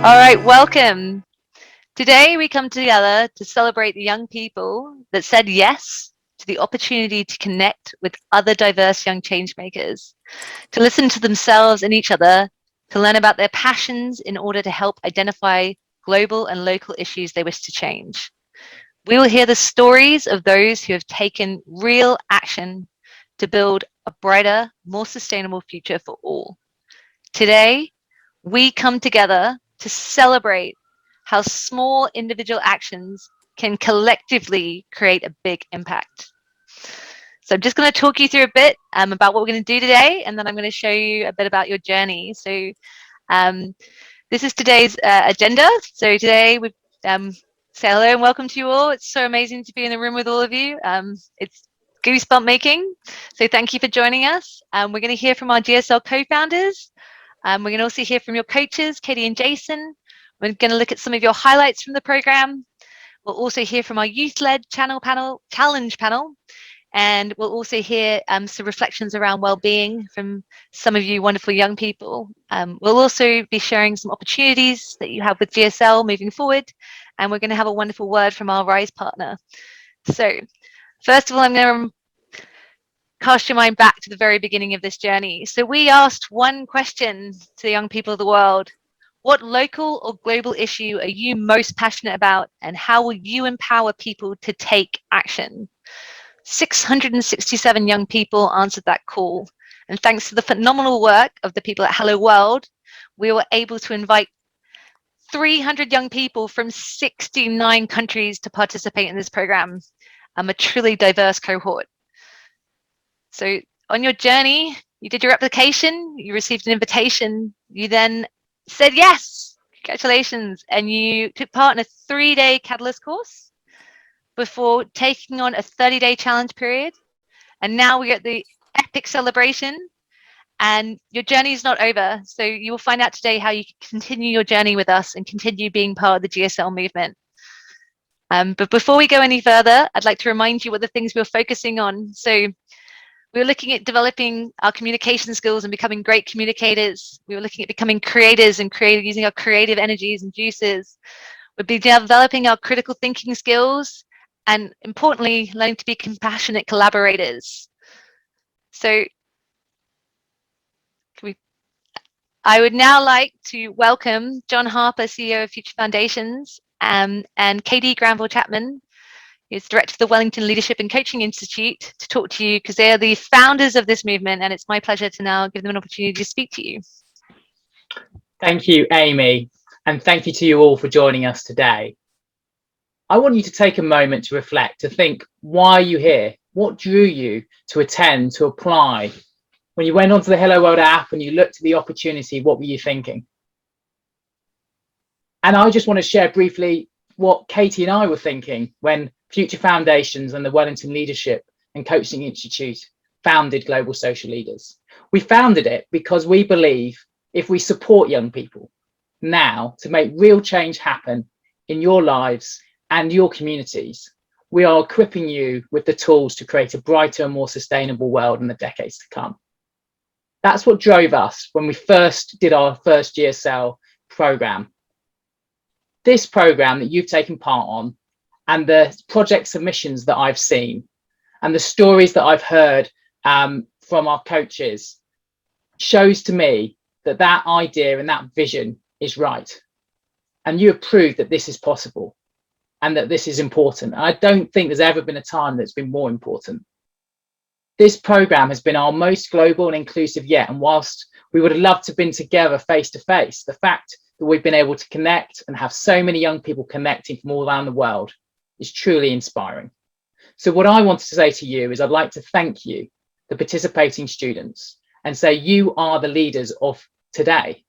All right, welcome. Today we come together to celebrate the young people that said yes to the opportunity to connect with other diverse young changemakers, to listen to themselves and each other, to learn about their passions in order to help identify global and local issues they wish to change. We will hear the stories of those who have taken real action to build a brighter, more sustainable future for all. Today, we come together to celebrate how small individual actions can collectively create a big impact. So I'm just going to talk you through a bit about what we're going to do today, and then I'm going to show you a bit about your journey. So um, this is today's agenda. So today we say hello and welcome to you all. It's so amazing to be in the room with all of you. It's goosebump making. So thank you for joining us. We're going to hear from our GSL co-founders. We're going to also hear from your coaches, Katie and Jason. We're going to look at some of your highlights from the program. We'll also hear from our youth-led challenge panel, and we'll also hear some reflections around well-being from some of you wonderful young people. We'll also be sharing some opportunities that you have with GSL moving forward, and we're going to have a wonderful word from our RISE partner. So first of all, I'm going to cast your mind back to the very beginning of this journey. So we asked one question to the young people of the world: what local or global issue are you most passionate about, and how will you empower people to take action? 667 young people answered that call. And thanks to the phenomenal work of the people at Hello World, we were able to invite 300 young people from 69 countries to participate in this program, a truly diverse cohort. So on your journey, you did your application, you received an invitation, you then said yes, congratulations, and you took part in a 3-day Catalyst course before taking on a 30-day challenge period. And now we're at the epic celebration, and your journey is not over. So you will find out today how you can continue your journey with us and continue being part of the GSL movement. But before we go any further, I'd like to remind you what the things we're focusing on. So we were looking at developing our communication skills and becoming great communicators. We were looking at becoming creators and using our creative energies and juices. We'd be developing our critical thinking skills, and importantly, learning to be compassionate collaborators. So I would now like to welcome John Harper, CEO of Future Foundations, and Katie Granville-Chapman, who's director of the Wellington Leadership and Coaching Institute, to talk to you, because they are the founders of this movement, and it's my pleasure to now give them an opportunity to speak to you. Thank you, Amy, and thank you to you all for joining us today. I want you to take a moment to reflect, to think, why are you here? What drew you to attend, to apply? When you went onto the Hello World app and you looked at the opportunity, what were you thinking? And I just want to share briefly what Katie and I were thinking when Future Foundations and the Wellington Leadership and Coaching Institute founded Global Social Leaders. We founded it because we believe if we support young people now to make real change happen in your lives and your communities, we are equipping you with the tools to create a brighter and more sustainable world in the decades to come. That's what drove us when we first did our first GSL program. This program that you've taken part on, and the project submissions that I've seen, and the stories that I've heard from our coaches, shows to me that that idea and that vision is right. And you have proved that this is possible and that this is important. I don't think there's ever been a time that's been more important. This program has been our most global and inclusive yet. And whilst we would have loved to have been together face to face, the fact that we've been able to connect and have so many young people connecting from all around the world is truly inspiring. So what I wanted to say to you is I'd like to thank you, the participating students, and say you are the leaders of today.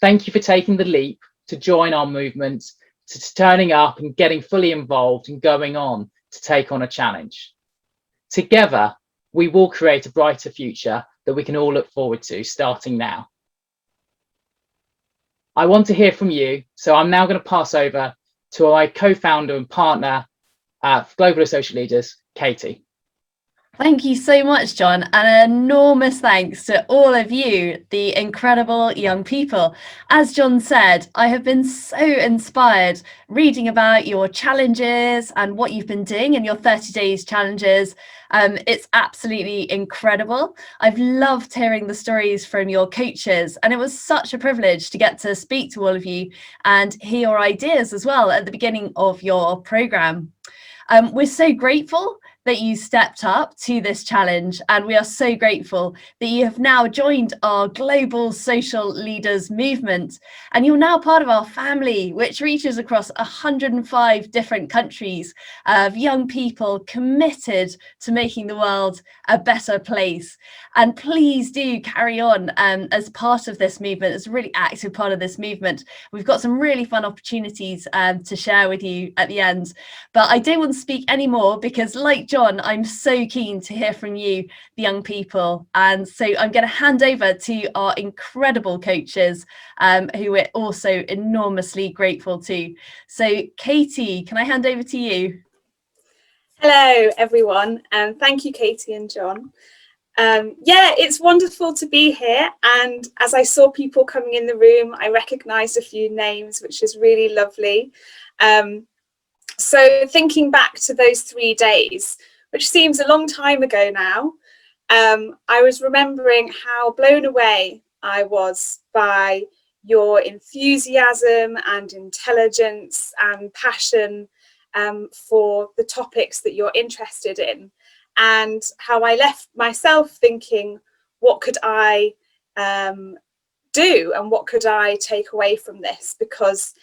Thank you for taking the leap to join our movement, to turning up and getting fully involved and going on to take on a challenge. Together, we will create a brighter future that we can all look forward to starting now. I want to hear from you, so I'm now going to pass over to my co-founder and partner of Global Social Leaders, Katie. Thank you so much, John, and an enormous thanks to all of you, the incredible young people. As John said, I have been so inspired reading about your challenges and what you've been doing in your 30 days challenges. It's absolutely incredible. I've loved hearing the stories from your coaches, and it was such a privilege to get to speak to all of you and hear your ideas as well at the beginning of your programme. We're so grateful that you stepped up to this challenge, and we are so grateful that you have now joined our global social leaders movement, and you're now part of our family, which reaches across 105 different countries of young people committed to making the world a better place. And please do carry on as part of this movement, as a really active part of this movement. We've got some really fun opportunities to share with you at the end. But I don't want to speak anymore because, like John, I'm so keen to hear from you, the young people. And so I'm going to hand over to our incredible coaches, who we're also enormously grateful to. So Katie, can I hand over to you? Hello, everyone, and thank you, Katie and John. Yeah, it's wonderful to be here. And as I saw people coming in the room, I recognised a few names, which is really lovely. So thinking back to those 3 days, which seems a long time ago now, I was remembering how blown away I was by your enthusiasm and intelligence and passion for the topics that you're interested in, and how I left myself thinking, what could I do and what could I take away from this? Because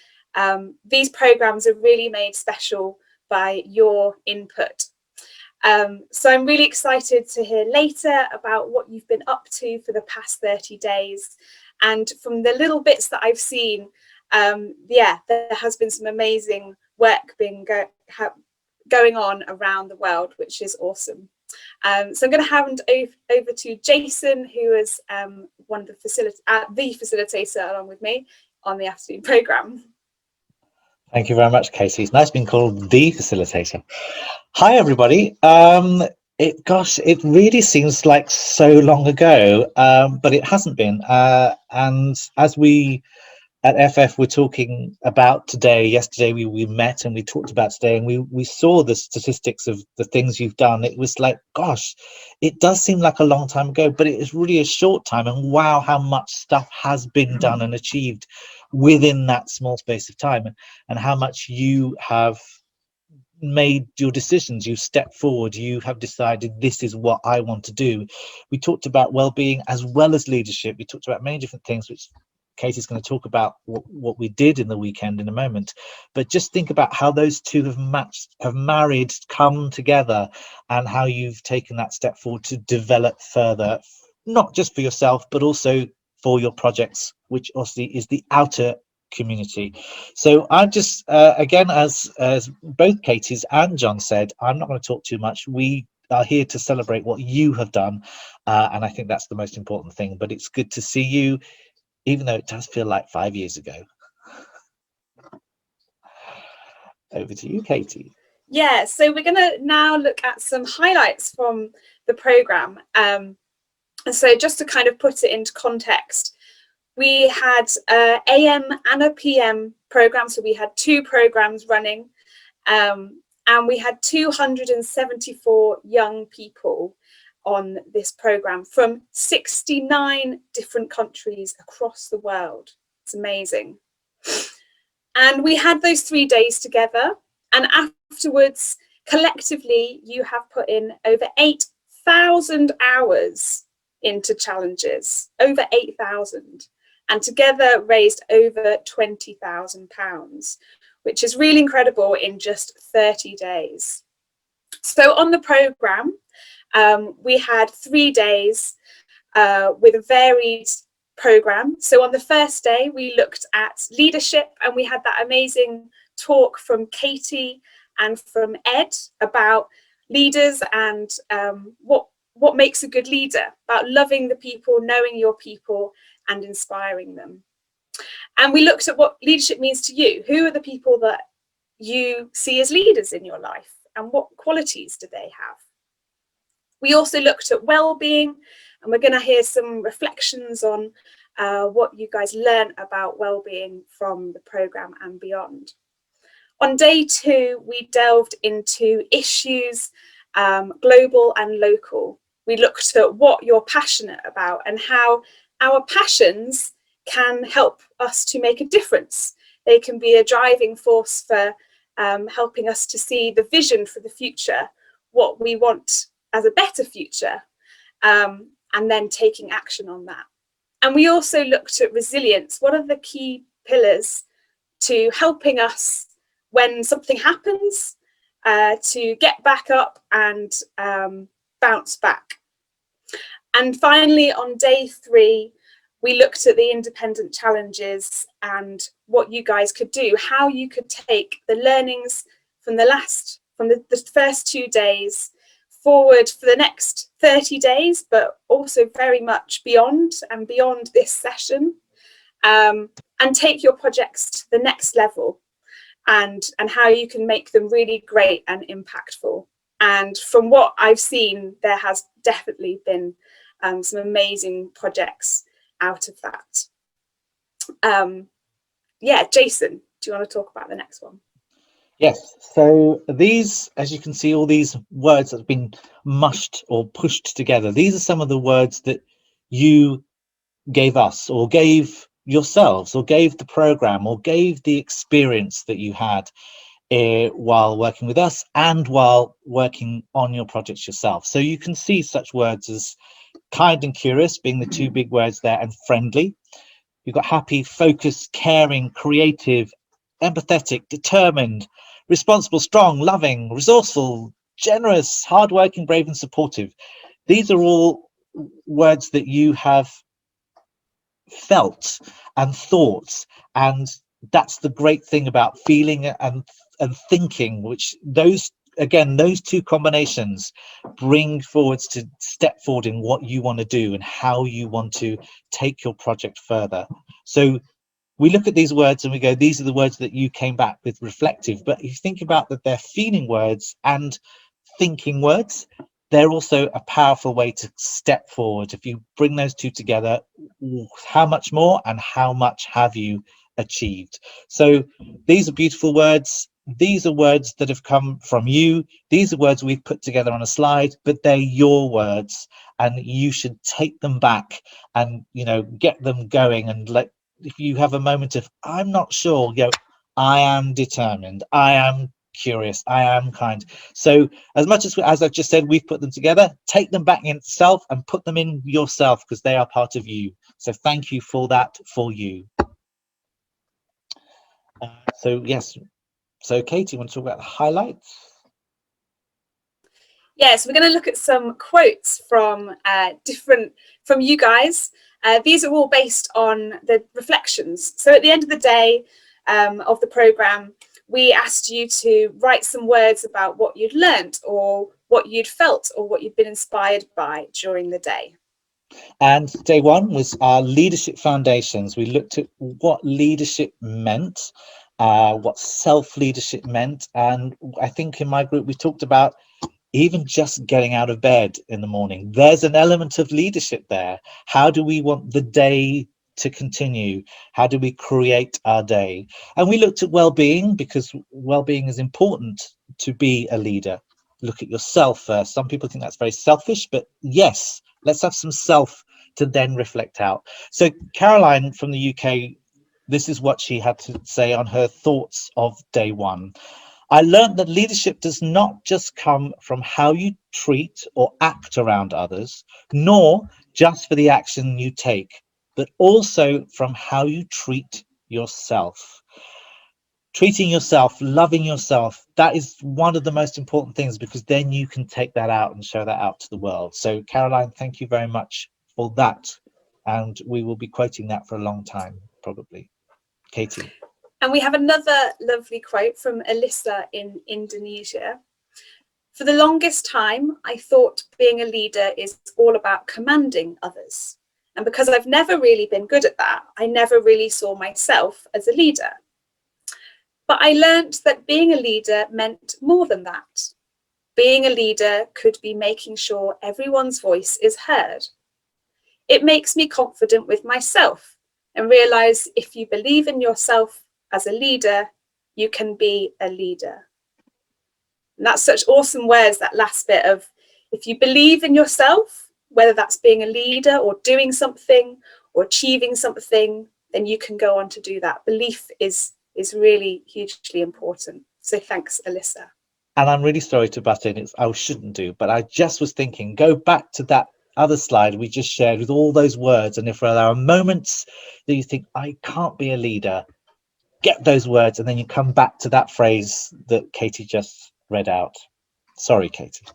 these programs are really made special by your input. So I'm really excited to hear later about what you've been up to for the past 30 days. And from the little bits that I've seen, yeah, there has been some amazing work going on around the world, which is awesome. So I'm going to hand over to Jason, who is one of the facilitator along with me on the afternoon programme. Thank you very much, Casey. It's nice being called the facilitator. Hi, everybody. It really seems like so long ago, but it hasn't been. And as we at FF were talking about today, yesterday we met and we talked about today, and we saw the statistics of the things you've done. It was like, gosh, it does seem like a long time ago, but it is really a short time. And wow, how much stuff has been done and achieved within that small space of time, and how much you have made your decisions. You stepped forward, you have decided this is what I want to do. We talked about well-being as well as leadership. We talked about many different things, which Katie's going to talk about what we did in the weekend in a moment. But just think about how those two have married, come together, and how you've taken that step forward to develop further, not just for yourself, but also for your projects, which obviously is the outer community. So I just again, as both Katie's and John said, I'm not going to talk too much. We are here to celebrate what you have done, and I think that's the most important thing. But it's good to see you, even though it does feel like 5 years ago. Over to you, Katie. Yeah, so we're going to now look at some highlights from the programme. And so just to kind of put it into context, we had an AM and a PM programme, so we had 2 programmes running, and we had 274 young people on this programme from 69 different countries across the world. It's amazing. And we had those 3 days together, and afterwards, collectively, you have put in over 8,000 hours into challenges, over 8,000, and together raised over £20,000, which is really incredible in just 30 days. So on the programme, we had 3 days with a varied programme. So on the first day, we looked at leadership, and we had that amazing talk from Katie and from Ed about leaders and what makes a good leader, about loving the people, knowing your people, and inspiring them. And we looked at what leadership means to you. Who are the people that you see as leaders in your life, and what qualities do they have? We also looked at well-being, and we're going to hear some reflections on what you guys learned about well-being from the programme and beyond. On day 2, we delved into issues, global and local. We looked at what you're passionate about and how our passions can help us to make a difference. They can be a driving force for helping us to see the vision for the future, what we want as a better future, and then taking action on that. And we also looked at resilience. What are the key pillars to helping us when something happens, to get back up and bounce back? And finally, on day 3, we looked at the independent challenges and what you guys could do, how you could take the learnings from the first 2 days forward for the next 30 days, but also very much beyond this session, and take your projects to the next level, and how you can make them really great and impactful. And from what I've seen, there has definitely been some amazing projects out of that. Yeah, Jason, do you want to talk about the next one? Yes, so these, as you can see, all these words that have been mushed or pushed together, these are some of the words that you gave us, or gave yourselves, or gave the program, or gave the experience that you had while working with us and while working on your projects yourself. So you can see such words as kind and curious being the 2 big words there, and friendly. You've got happy, focused, caring, creative, empathetic, determined, responsible, strong, loving, resourceful, generous, hardworking, brave and supportive. These are all words that you have felt and thought, and that's the great thing about feeling and thinking, which those 2 combinations bring forwards to step forward in what you want to do and how you want to take your project further. So we look at these words and we go, these are the words that you came back with reflective, but if you think about that, they're feeling words and thinking words. They're also a powerful way to step forward. If you bring those 2 together, how much more and how much have you achieved? So these are beautiful words. These are words that have come from you. These are words we've put together on a slide, but they're your words, and you should take them back and, get them going. And if you have a moment of, I'm not sure, I am determined, I am curious, I am kind. So as much as I've just said, we've put them together, take them back in itself and put them in yourself, because they are part of you. So thank you for that, for you. So yes, so Katie, you want to talk about the highlights? Yes, we're going to look at some quotes from from you guys. These are all based on the reflections. So at the end of the day of the programme, we asked you to write some words about what you'd learnt, or what you'd felt, or what you'd been inspired by during the day. And day 1 was our leadership foundations. We looked at what leadership meant, what self-leadership meant. And I think in my group, we talked about even just getting out of bed in the morning. There's an element of leadership there. How do we want the day to continue? How do we create our day? And we looked at well-being, because well-being is important to be a leader. Look at yourself first. Some people think that's very selfish, but yes, let's have some self to then reflect out. So Caroline from the UK, this is what she had to say on her thoughts of day 1. I learned that leadership does not just come from how you treat or act around others, nor just for the action you take, but also from how you treat yourself. Treating yourself, loving yourself, that is one of the most important things, because then you can take that out and show that out to the world. So Caroline, thank you very much for that. And we will be quoting that for a long time, probably. Katie. And we have another lovely quote from Alyssa in Indonesia. For the longest time, I thought being a leader is all about commanding others. And because I've never really been good at that, I never really saw myself as a leader. But I learned that being a leader meant more than that. Being a leader could be making sure everyone's voice is heard. It makes me confident with myself and realize if you believe in yourself as a leader, you can be a leader. And that's such awesome words, that last bit of, if you believe in yourself, whether that's being a leader or doing something or achieving something, then you can go on to do that. Belief is really hugely important. So thanks, Alyssa. And I'm really sorry to butt in, I shouldn't do, but I just was thinking, go back to that other slide we just shared with all those words. And if there are moments that you think, I can't be a leader, get those words, and then you come back to that phrase that Katie just read out. Sorry, Katie.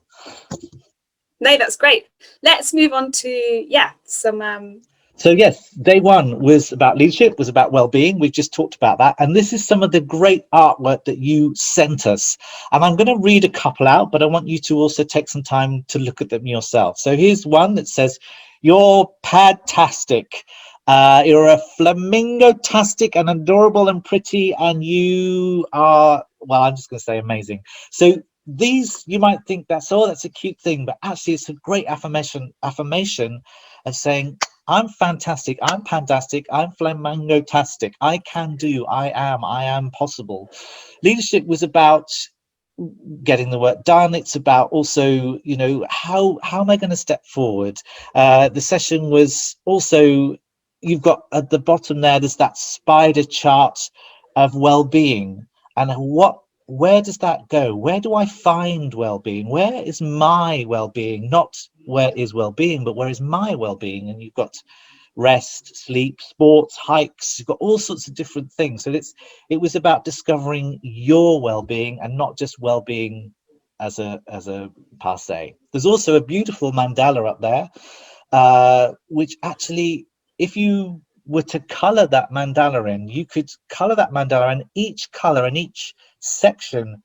No, that's great. Let's move on to, some... So yes, day one was about leadership, was about well-being. We've just talked about that. And this is some of the great artwork that you sent us. And I'm going to read a couple out, but I want you to also take some time to look at them yourself. So here's one that says, you're padtastic. You're a flamingo-tastic and adorable and pretty, and you are, well, I'm just going to say amazing. So these, you might think that's a cute thing, but actually it's a great affirmation of saying, I'm fantastic, I'm pantastic, I'm flamingo-tastic, I can do, I am possible. Leadership was about getting the work done. It's about also, you know, how am I going to step forward? The session was also, you've got at the bottom there's that spider chart of well-being, and where does that go? Where do I find well-being? Where is my well-being? Not where is well-being, but where is my well-being? And you've got rest, sleep, sports, hikes, you've got all sorts of different things. So it was about discovering your well-being and not just well-being as a passe. There's also a beautiful mandala up there, which actually, if you were to color that mandala in, you could color that mandala, and each color and each section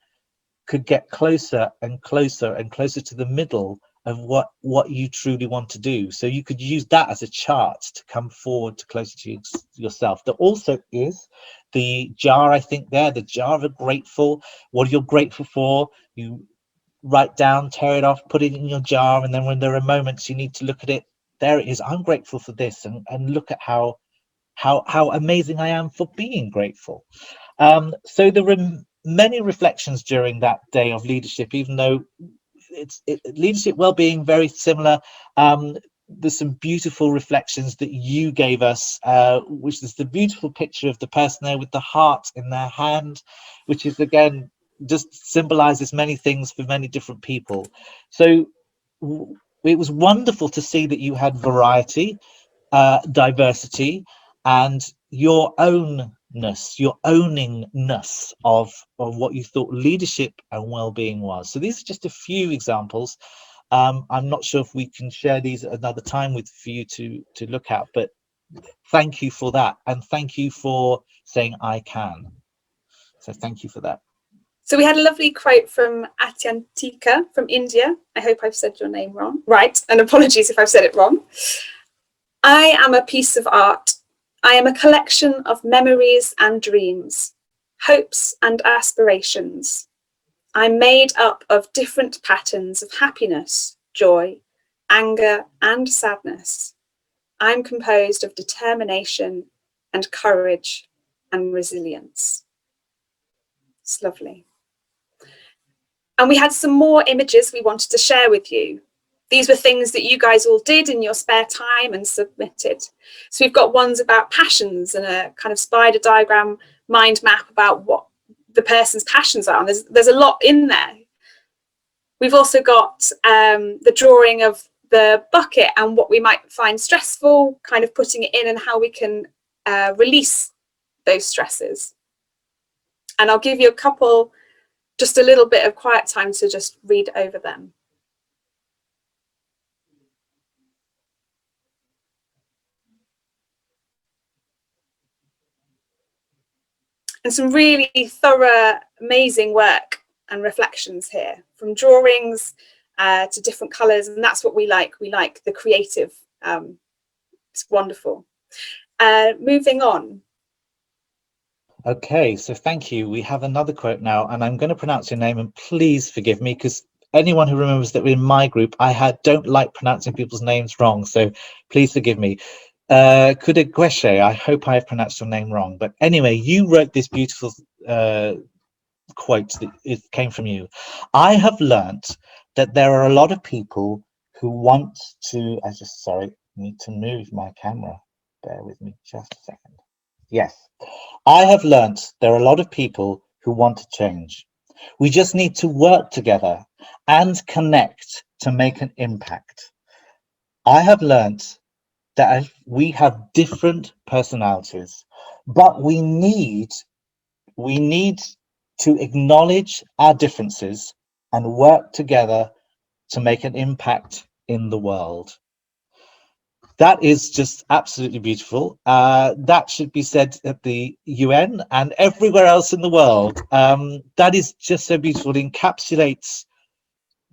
could get closer and closer and closer to the middle of what you truly want to do. So you could use that as a chart to come forward to closer to yourself. There also is the jar, I think the jar of grateful. What you're grateful for, you write down, tear it off, put it in your jar, and then when there are moments you need to look at it, there it is. I'm grateful for this, and look at how amazing I am for being grateful. So there were many reflections during that day of leadership, even though leadership well-being very similar. There's some beautiful reflections that you gave us, which is the beautiful picture of the person there with the heart in their hand, which is again just symbolizes many things for many different people. So it was wonderful to see that you had variety, diversity, and your ownness, your owningness of what you thought leadership and well-being was. So these are just a few examples. I'm not sure if we can share these at another time for you to look at, but thank you for that, and thank you for saying I can. So thank you for that. So we had a lovely quote from Atyantika from India. I hope I've said your name right, and apologies if I've said it wrong. I am a piece of art. I am a collection of memories and dreams, hopes and aspirations. I'm made up of different patterns of happiness, joy, anger, and sadness. I'm composed of determination and courage and resilience. It's lovely. And we had some more images we wanted to share with you. These were things that you guys all did in your spare time and submitted. So we've got ones about passions and a kind of spider diagram mind map about what the person's passions are. And there's a lot in there. We've also got the drawing of the bucket and what we might find stressful, kind of putting it in and how we can release those stresses. And I'll give you just a little bit of quiet time to just read over them. And some really thorough, amazing work and reflections here, from drawings to different colours, and that's what we like. We like the creative. It's wonderful. Moving on. Okay, so thank you. We have another quote now, and I'm going to pronounce your name, and please forgive me, because anyone who remembers that in my group, I don't like pronouncing people's names wrong, so please forgive me. Kudegweshe, I hope I have pronounced your name wrong. But anyway, you wrote this beautiful quote that it came from you. I have learnt that there are a lot of people who want to, need to move my camera. Bear with me just a second. Yes, I have learnt there are a lot of people who want to change. We just need to work together and connect to make an impact. I have learnt that we have different personalities, but we need to acknowledge our differences and work together to make an impact in the world. That is just absolutely beautiful. That should be said at the UN and everywhere else in the world. That is just so beautiful. It encapsulates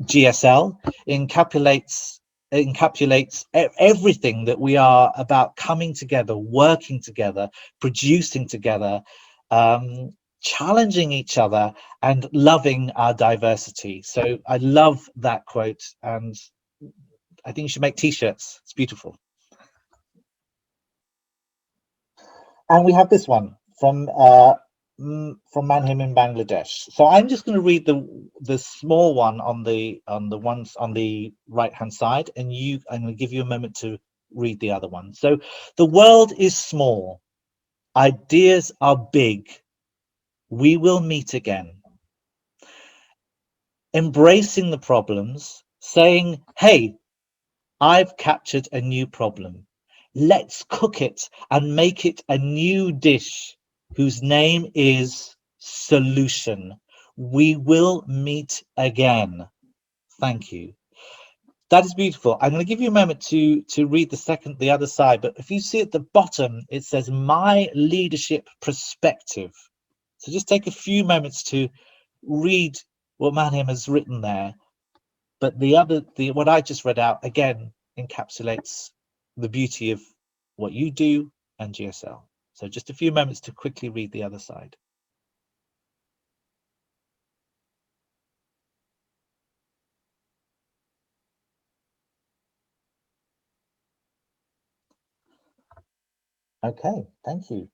GSL, encapsulates everything that we are about: coming together, working together, producing together, challenging each other, and loving our diversity. So I love that quote, and I think you should make t-shirts. It's beautiful. And we have this one from Manhim in Bangladesh. So I'm just going to read the small one on the ones on the right hand side, and I'm going to give you a moment to read the other one. So the world is small, ideas are big. We will meet again. Embracing the problems, saying, hey, I've captured a new problem. Let's cook it and make it a new dish whose name is solution. We will meet again. Thank you. That is beautiful. I'm going to give you a moment to read the other side, but if you see at the bottom, it says my leadership perspective. So just take a few moments to read what Manhim has written there. But what I just read out again encapsulates the beauty of what you do and GSL. So just a few moments to quickly read the other side. Okay, thank you.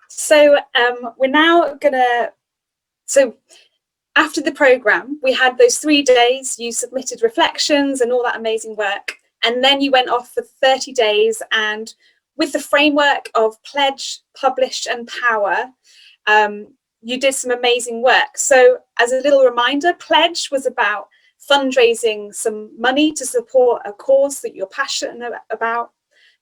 So we're now gonna, so after the programme, we had those 3 days, you submitted reflections and all that amazing work. And then you went off for 30 days, and with the framework of pledge, publish and power, you did some amazing work. So as a little reminder, pledge was about fundraising some money to support a cause that you're passionate about.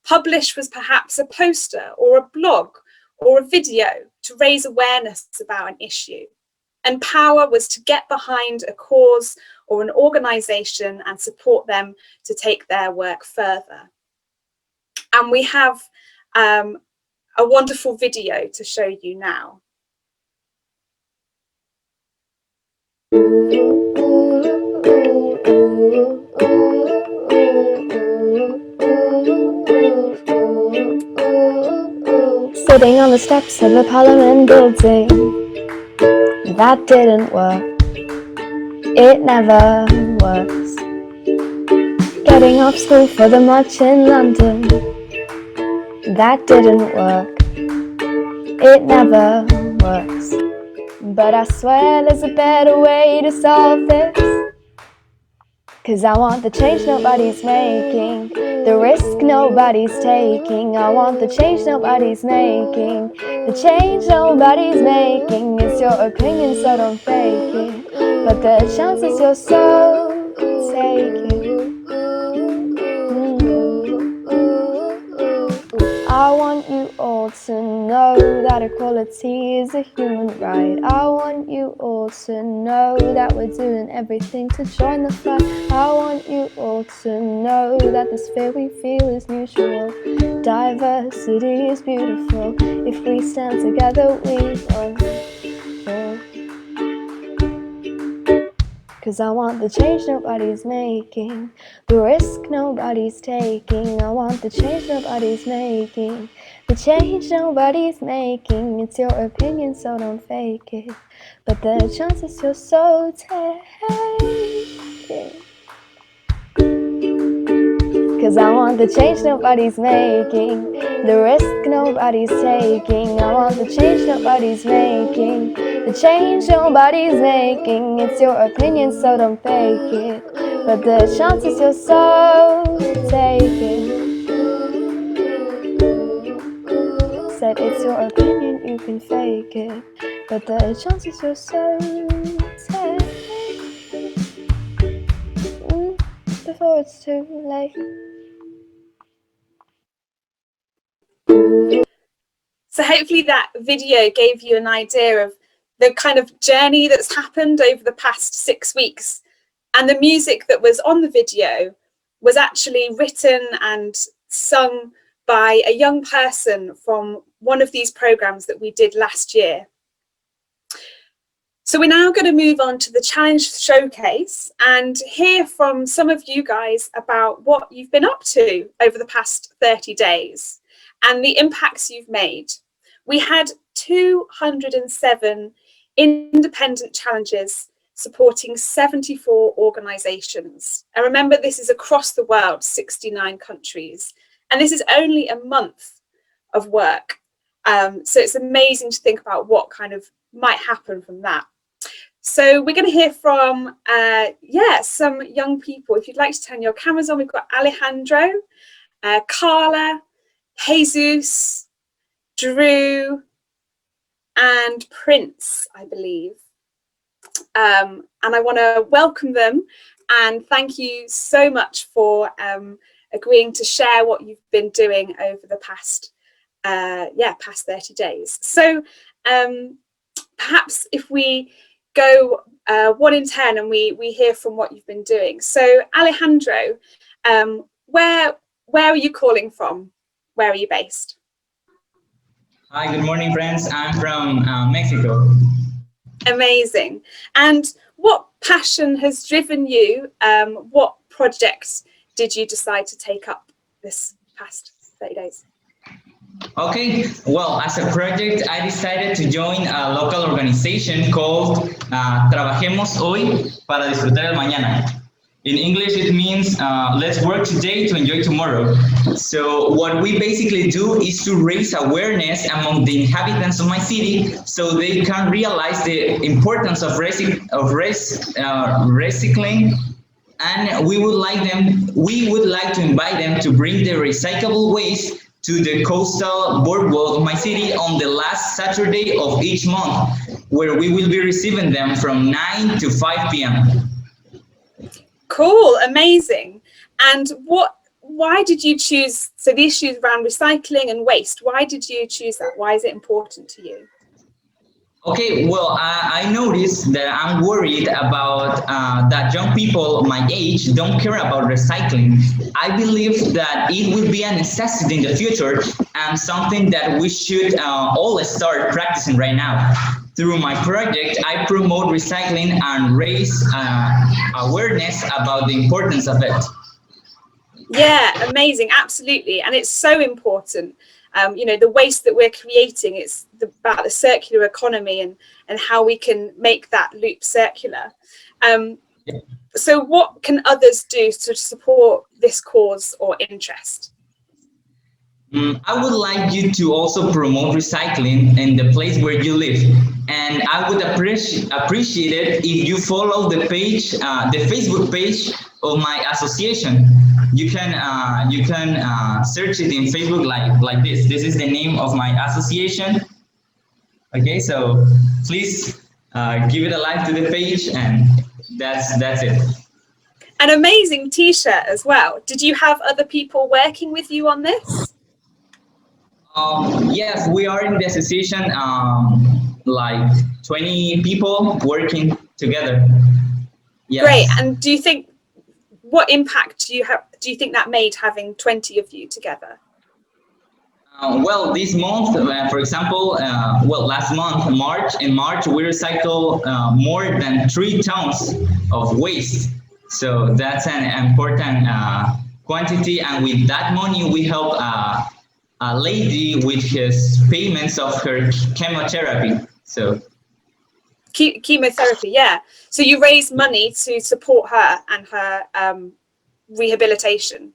Publish was perhaps a poster or a blog or a video to raise awareness about an issue. And power was to get behind a cause or an organisation and support them to take their work further. And we have a wonderful video to show you now. Sitting on the steps of the Parliament building, that didn't work. It never works. Getting off school for the march in London, that didn't work. It never works. But I swear there's a better way to solve this. 'Cause I want the change nobody's making, the risk nobody's taking. I want the change nobody's making, the change nobody's making. It's your opinion, so don't fake it, but the chances you're so taking. I want you all to know that equality is a human right. I want you all to know that we're doing everything to join the fight. I want you all to know that this fear we feel is mutual. Diversity is beautiful. If we stand together, we won. 'Cause I want the change nobody's making, the risk nobody's taking. I want the change nobody's making, The change nobody's making, it's your opinion, so don't fake it. But the chances you're so taking. 'Cause I want the change nobody's making, the risk nobody's taking. I want the change nobody's making, the change nobody's making. It's your opinion, so don't fake it. But the chances you're so taking. Said it's your opinion, you can fake it. But the chances you're so taking. Before it's too late. So hopefully that video gave you an idea of the kind of journey that's happened over the past 6 weeks. And the music that was on the video was actually written and sung by a young person from one of these programs that we did last year. So we're now going to move on to the challenge showcase and hear from some of you guys about what you've been up to over the past 30 days and the impacts you've made. We had 207 independent challenges supporting 74 organisations. And remember, this is across the world, 69 countries. And this is only a month of work. So it's amazing to think about what kind of might happen from that. So we're going to hear from, some young people. If you'd like to turn your cameras on, we've got Alejandro, Carla, Jesus, Drew, and Prince, I believe. And I want to welcome them and thank you so much for agreeing to share what you've been doing over the past 30 days. So perhaps if we go 1 in 10 and we hear from what you've been doing. So Alejandro, where are you calling from? Where are you based? Hi, good morning, friends. I'm from Mexico. Amazing. And what passion has driven you? What projects did you decide to take up this past 30 days? Okay, well, as a project, I decided to join a local organization called Trabajemos Hoy para Disfrutar el Mañana. In English, it means let's work today to enjoy tomorrow. So what we basically do is to raise awareness among the inhabitants of my city so they can realize the importance of recycling. And we would like to invite them to bring the recyclable waste to the coastal boardwalk of my city on the last Saturday of each month, where we will be receiving them from 9 to 5 p.m. Cool, amazing. And why did you choose, so the issues around recycling and waste, why did you choose that? Why is it important to you? Okay, well, I noticed that I'm worried about that young people my age don't care about recycling. I believe that it will be a necessity in the future and something that we should all start practicing right now. Through my project, I promote recycling and raise awareness about the importance of it. Yeah, amazing, absolutely. And it's so important. The waste that we're creating, it's about the circular economy and how we can make that loop circular. So what can others do to support this cause or interest? I would like you to also promote recycling in the place where you live. And I would appreciate it if you follow the page, the Facebook page of my association. You can search it in Facebook like this. This is the name of my association. Okay, so please give it a like to the page, and that's it. An amazing T-shirt as well. Did you have other people working with you on this? Yes, we are in the association, like 20 people working together. Yes. Great. And do you think, what impact do you think that made having 20 of you together? Well, this month, for example, last month, in March, we recycle more than 3 tons of waste. So that's an important quantity. And with that money, we help a lady with his payments of her chemotherapy. So chemotherapy, yeah. So you raise money to support her and her rehabilitation.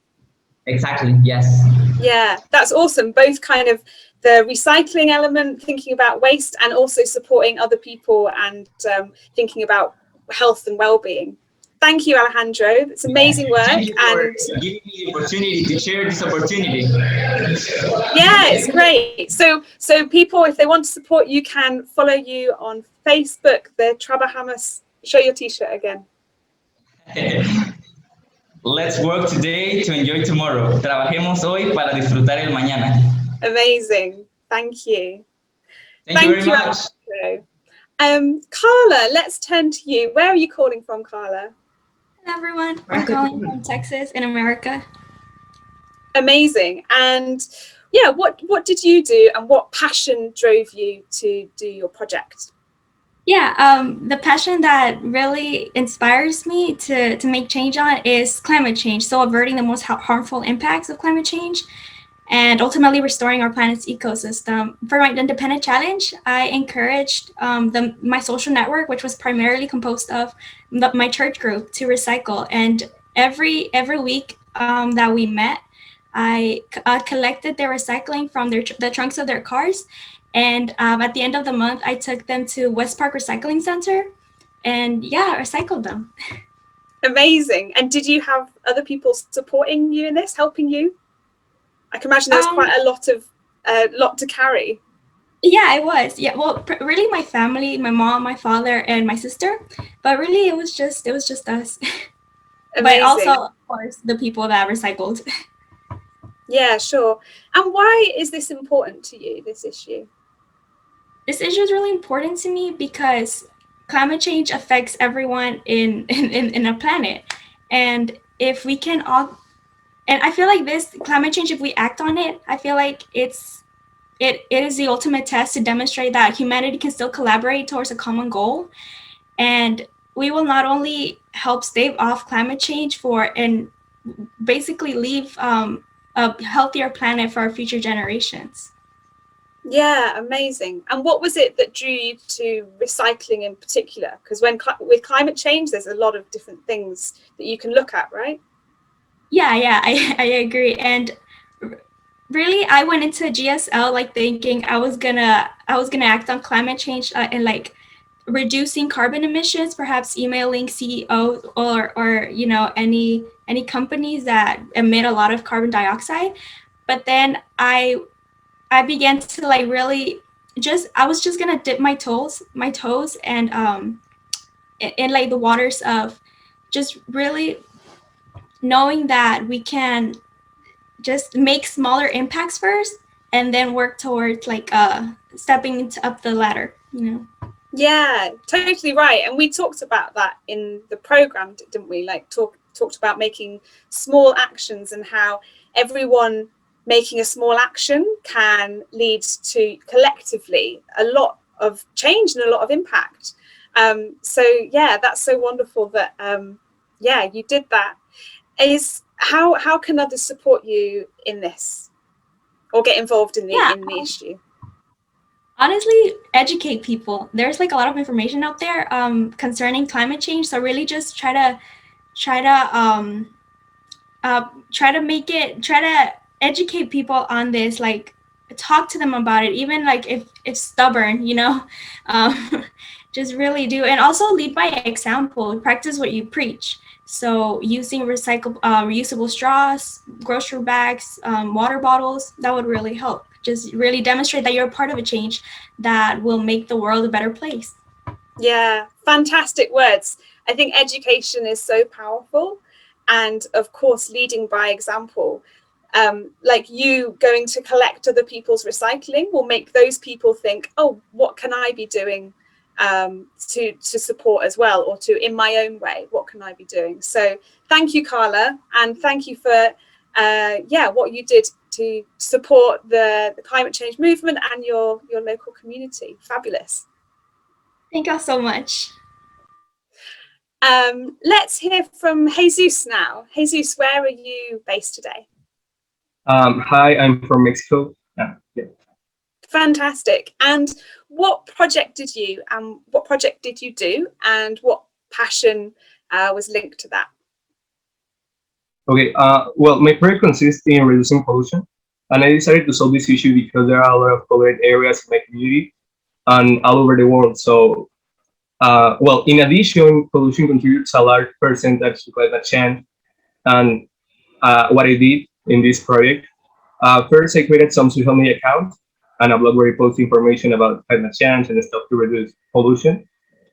exactly, yes. Yeah, that's awesome. Both kind of the recycling element, thinking about waste, and also supporting other people and thinking about health and well-being. Thank you, Alejandro. It's amazing work. Thank you for And giving me the opportunity to share this opportunity. yeah, it's great. So people, if they want to support you, can follow you on Facebook, the Trabajamos. Show your t-shirt again. Let's work today to enjoy tomorrow. Trabajemos hoy para disfrutar el mañana. Amazing. Thank you. Thank you very much. Alejandro. Carla, let's turn to you. Where are you calling from, Carla? Hello, everyone. I'm calling from Texas in America. Amazing. And yeah, what did you do and what passion drove you to do your project? Yeah, the passion that really inspires me to make change on is climate change. So averting the most harmful impacts of climate change and ultimately restoring our planet's ecosystem. For my independent challenge, I encouraged my social network, which was primarily composed of my church group, to recycle. And every week that we met, I collected their recycling from the trunks of their cars. And at the end of the month, I took them to West Park Recycling Center and yeah, recycled them. Amazing. And did you have other people supporting you in this, helping you? I can imagine there's quite a lot to carry. Yeah, it was. Yeah, well, really my family, my mom, my father, and my sister. But really, it was just us. But also, of course, the people that recycled. Yeah, sure. And why is this important to you, this issue? This issue is really important to me because climate change affects everyone in a planet. And if we can all, and I feel like this climate change, if we act on it, I feel like it is the ultimate test to demonstrate that humanity can still collaborate towards a common goal. And we will not only help stave off climate change and basically leave a healthier planet for our future generations. Yeah, amazing. And what was it that drew you to recycling in particular? Because with climate change, there's a lot of different things that you can look at, right? Yeah, I agree. And really, I went into GSL like thinking I was gonna act on climate change and like reducing carbon emissions, perhaps emailing CEOs or you know any companies that emit a lot of carbon dioxide. But then I began to like really I was just gonna dip my toes and in like the waters of just really knowing that we can just make smaller impacts first and then work towards like stepping up the ladder, you know. Yeah, totally right. And we talked about that in the program, didn't we? Like talked about making small actions and how everyone making a small action can lead to collectively a lot of change and a lot of impact. So yeah, that's so wonderful that yeah, you did that. How can others support you in this or get involved in the issue? Honestly, educate people. There's like a lot of information out there concerning climate change. So really just try to educate people on this, like talk to them about it, even like if it's stubborn, you know. Just really do. And also lead by example, practice what you preach. So using reusable straws, grocery bags, water bottles, that would really help. Just really demonstrate that you're a part of a change that will make the world a better place. Yeah, fantastic words. I think education is so powerful. And of course, leading by example, like you going to collect other people's recycling will make those people think, oh, what can I be doing to support as well, or to in my own way, what can I be doing? So thank you, Carla, and thank you for what you did to support the climate change movement and your local community. Fabulous. Thank you all so much. Let's hear from Jesus now. Jesus, where are you based today? Hi, I'm from Mexico. Yeah. Fantastic. And what project did you do, and what passion was linked to that? Okay, well, my project consists in reducing pollution, and I decided to solve this issue because there are a lot of polluted areas in my community and all over the world. So, well, in addition, pollution contributes a large percentage to climate change. And what I did in this project, first I created some social media accounts and a blog where I post information about climate change and stuff to reduce pollution,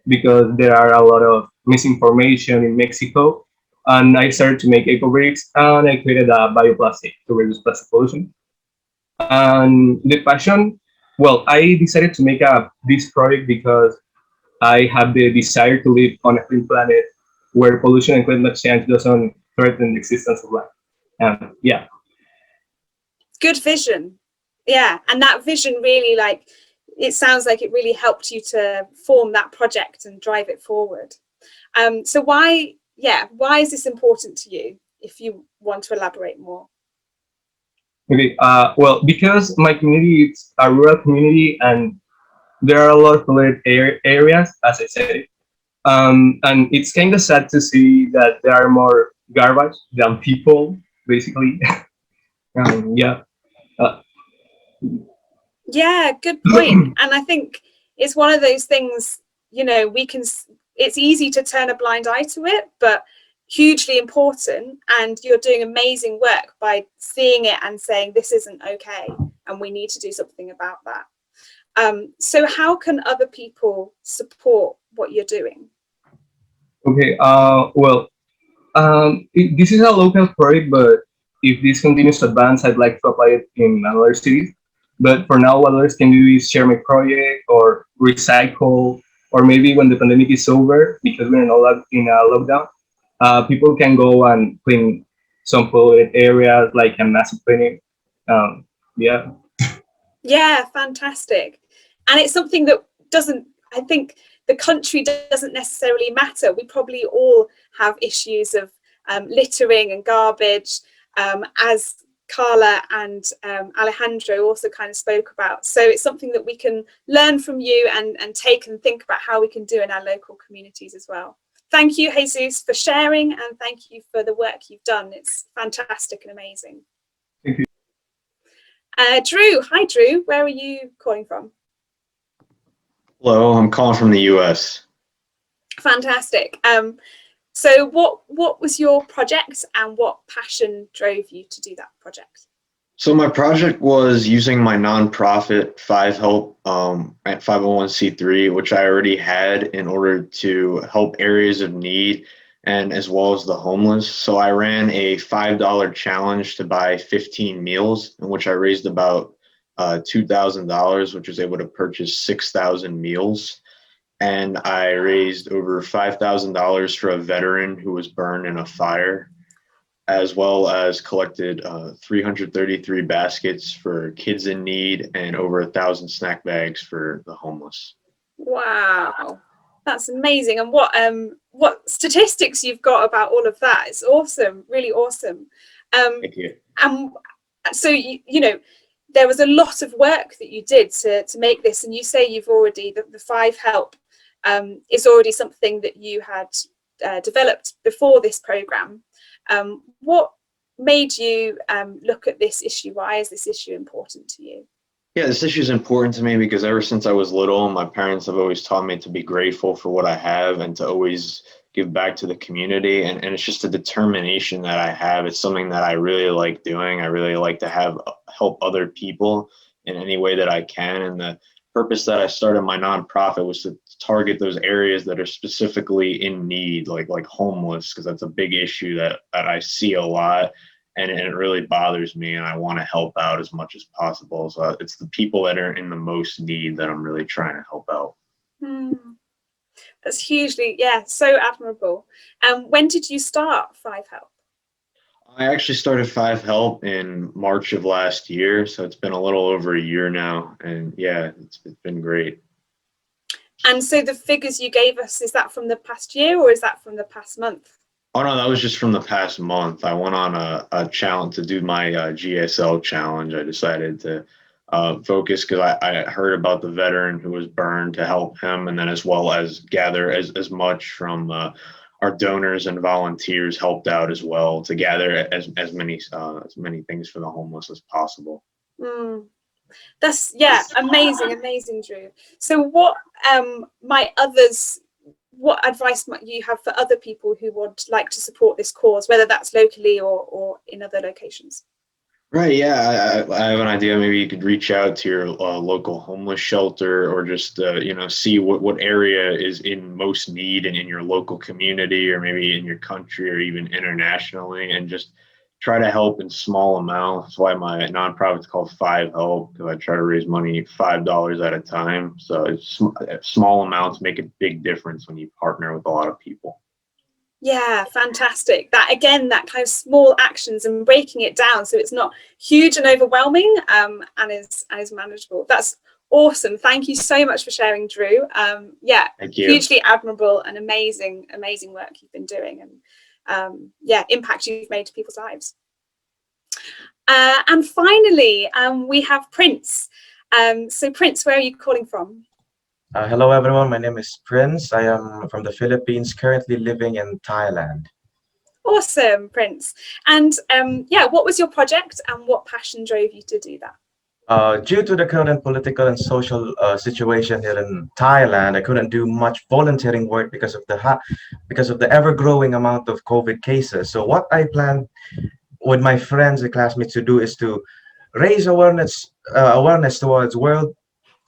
because there are a lot of misinformation in Mexico. And I started to make eco bricks, and I created a bioplastic to reduce plastic pollution. And the passion, well, I decided to make this project because I have the desire to live on a clean planet where pollution and climate change doesn't threaten the existence of life. Yeah. Good vision. Yeah, and that vision really, like, it sounds like it really helped you to form that project and drive it forward. So why is this important to you, if you want to elaborate more? Okay. Well, because my community is a rural community, and there are a lot of polluted areas, as I said. And it's kind of sad to see that there are more garbage than people, basically. Yeah. Yeah, good point. And I think it's one of those things, you know, it's easy to turn a blind eye to it, but hugely important. And you're doing amazing work by seeing it and saying, this isn't okay, and we need to do something about that. So how can other people support what you're doing? Okay. Well, this is a local project, but if this continues to advance, I'd like to apply it in other cities. But for now, what others can do is share my project or recycle, or maybe when the pandemic is over, because we're in a lockdown, people can go and clean some polluted areas, like a massive cleaning. Yeah. Yeah, fantastic. And it's something that I think the country doesn't necessarily matter. We probably all have issues of littering and garbage, as Carla and Alejandro also kind of spoke about. So it's something that we can learn from you and take and think about how we can do in our local communities as well. Thank you, Jesus, for sharing, and thank you for the work you've done. It's fantastic and amazing. Thank you. Drew, hi Drew, where are you calling from? Hello, I'm calling from the US. Fantastic. So what was your project, and what passion drove you to do that project? So my project was using my nonprofit 5Help at 501c3, which I already had, in order to help areas of need and as well as the homeless. So I ran a $5 challenge to buy 15 meals, in which I raised about $2,000, which was able to purchase 6,000 meals. And I raised over $5,000 for a veteran who was burned in a fire, as well as collected 333 baskets for kids in need and over 1,000 snack bags for the homeless. Wow, that's amazing. And what statistics you've got about all of that? It's awesome, really awesome. Thank you. So you know, there was a lot of work that you did to make this, and you say you've already the 5Help is already something that you had developed before this program. What made you look at this issue? Why is this issue important to you? Yeah, this issue is important to me because ever since I was little, my parents have always taught me to be grateful for what I have and to always give back to the community. And it's just a determination that I have. It's something that I really like doing. I really like to help other people in any way that I can. And the purpose that I started my nonprofit was to target those areas that are specifically in need, like homeless, because that's a big issue that I see a lot, and it really bothers me, and I want to help out as much as possible. So it's the people that are in the most need that I'm really trying to help out. That's hugely, yeah, so admirable. When did you start 5Help? I actually started 5Help in March of last year, so it's been a little over a year now, and yeah, it's been great. And so the figures you gave us, is that from the past year or is that from the past month? Oh no, that was just from the past month. I went on a challenge to do my GSL challenge. I decided to focus, because I heard about the veteran who was burned, to help him, and then as well as gather as much from our donors and volunteers helped out as well to gather as many things for the homeless as possible. That's amazing, Drew. So what what advice might you have for other people who would like to support this cause, whether that's locally or in other locations? Right, yeah, I have an idea. Maybe you could reach out to your local homeless shelter, or just see what area is in most need in your local community, or maybe in your country, or even internationally, and just try to help in small amounts. That's why my nonprofit is called 5Help, because I try to raise money $5 at a time. So it's small amounts make a big difference when you partner with a lot of people. Yeah, fantastic. That kind of small actions and breaking it down so it's not huge and overwhelming, and is manageable. That's awesome. Thank you so much for sharing, Drew. Thank you. Hugely admirable and amazing work you've been doing, and impact you've made to people's lives. And finally, we have Prince. So Prince, where are you calling from? Hello everyone, my name is Prince. I am from the Philippines, currently living in Thailand. Awesome, Prince. And what was your project and what passion drove you to do that? Due to the current political and social situation here in Thailand, I couldn't do much volunteering work because of the ever-growing amount of COVID cases. So what I planned with my friends and classmates to do is to raise awareness towards world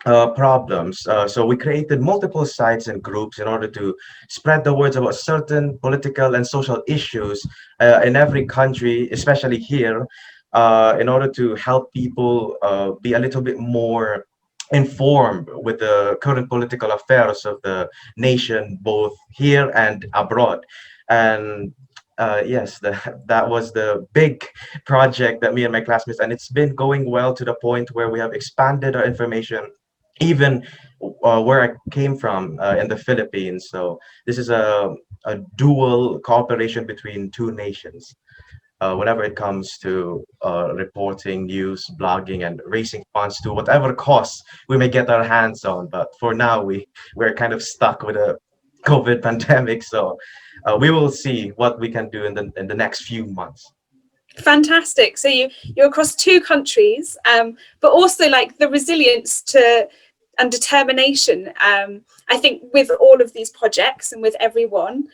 problems. So we created multiple sites and groups in order to spread the words about certain political and social issues in every country, especially here, in order to help people be a little bit more informed with the current political affairs of the nation, both here and abroad. And yes, that was the big project that me and my classmates, and it's been going well to the point where we have expanded our information even where I came from in the Philippines. So this is a dual cooperation between two nations whenever it comes to reporting news, blogging, and raising funds to whatever costs we may get our hands on. But for now, we're kind of stuck with a COVID pandemic. So we will see what we can do in the next few months. Fantastic. So you're across two countries, but also like the resilience and determination. I think with all of these projects and with everyone,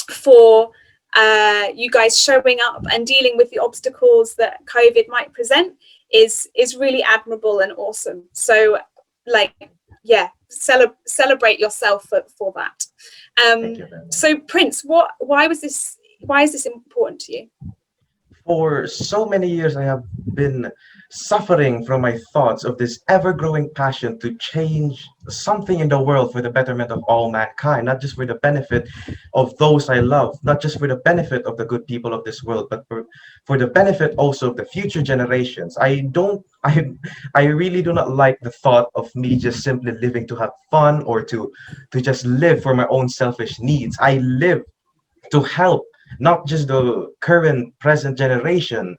for you guys showing up and dealing with the obstacles that COVID might present is really admirable and awesome. So celebrate yourself for that. So Prince, why is this important to you? For so many years, I have been suffering from my thoughts of this ever-growing passion to change something in the world for the betterment of all mankind, not just for the benefit of those I love, not just for the benefit of the good people of this world, but for the benefit also of the future generations. I really do not like the thought of me just simply living to have fun or to just live for my own selfish needs. I live to help not just the present generation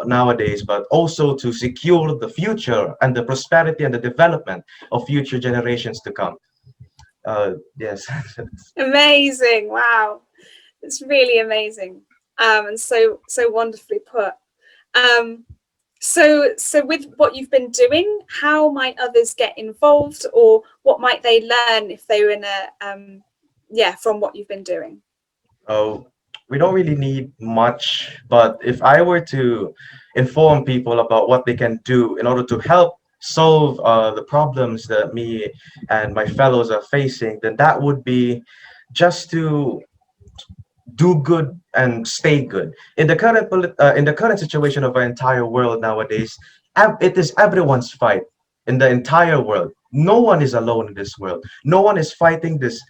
nowadays, but also to secure the future and the prosperity and the development of future generations to come. Yes. Amazing. Wow. It's really amazing. And so wonderfully put. So with what you've been doing, how might others get involved, or what might they learn if they were in from what you've been doing? Oh, we don't really need much, but if I were to inform people about what they can do in order to help solve the problems that me and my fellows are facing, then that would be just to do good and stay good. In the current situation of our entire world nowadays, it is everyone's fight in the entire world. No one is alone in this world. No one is fighting this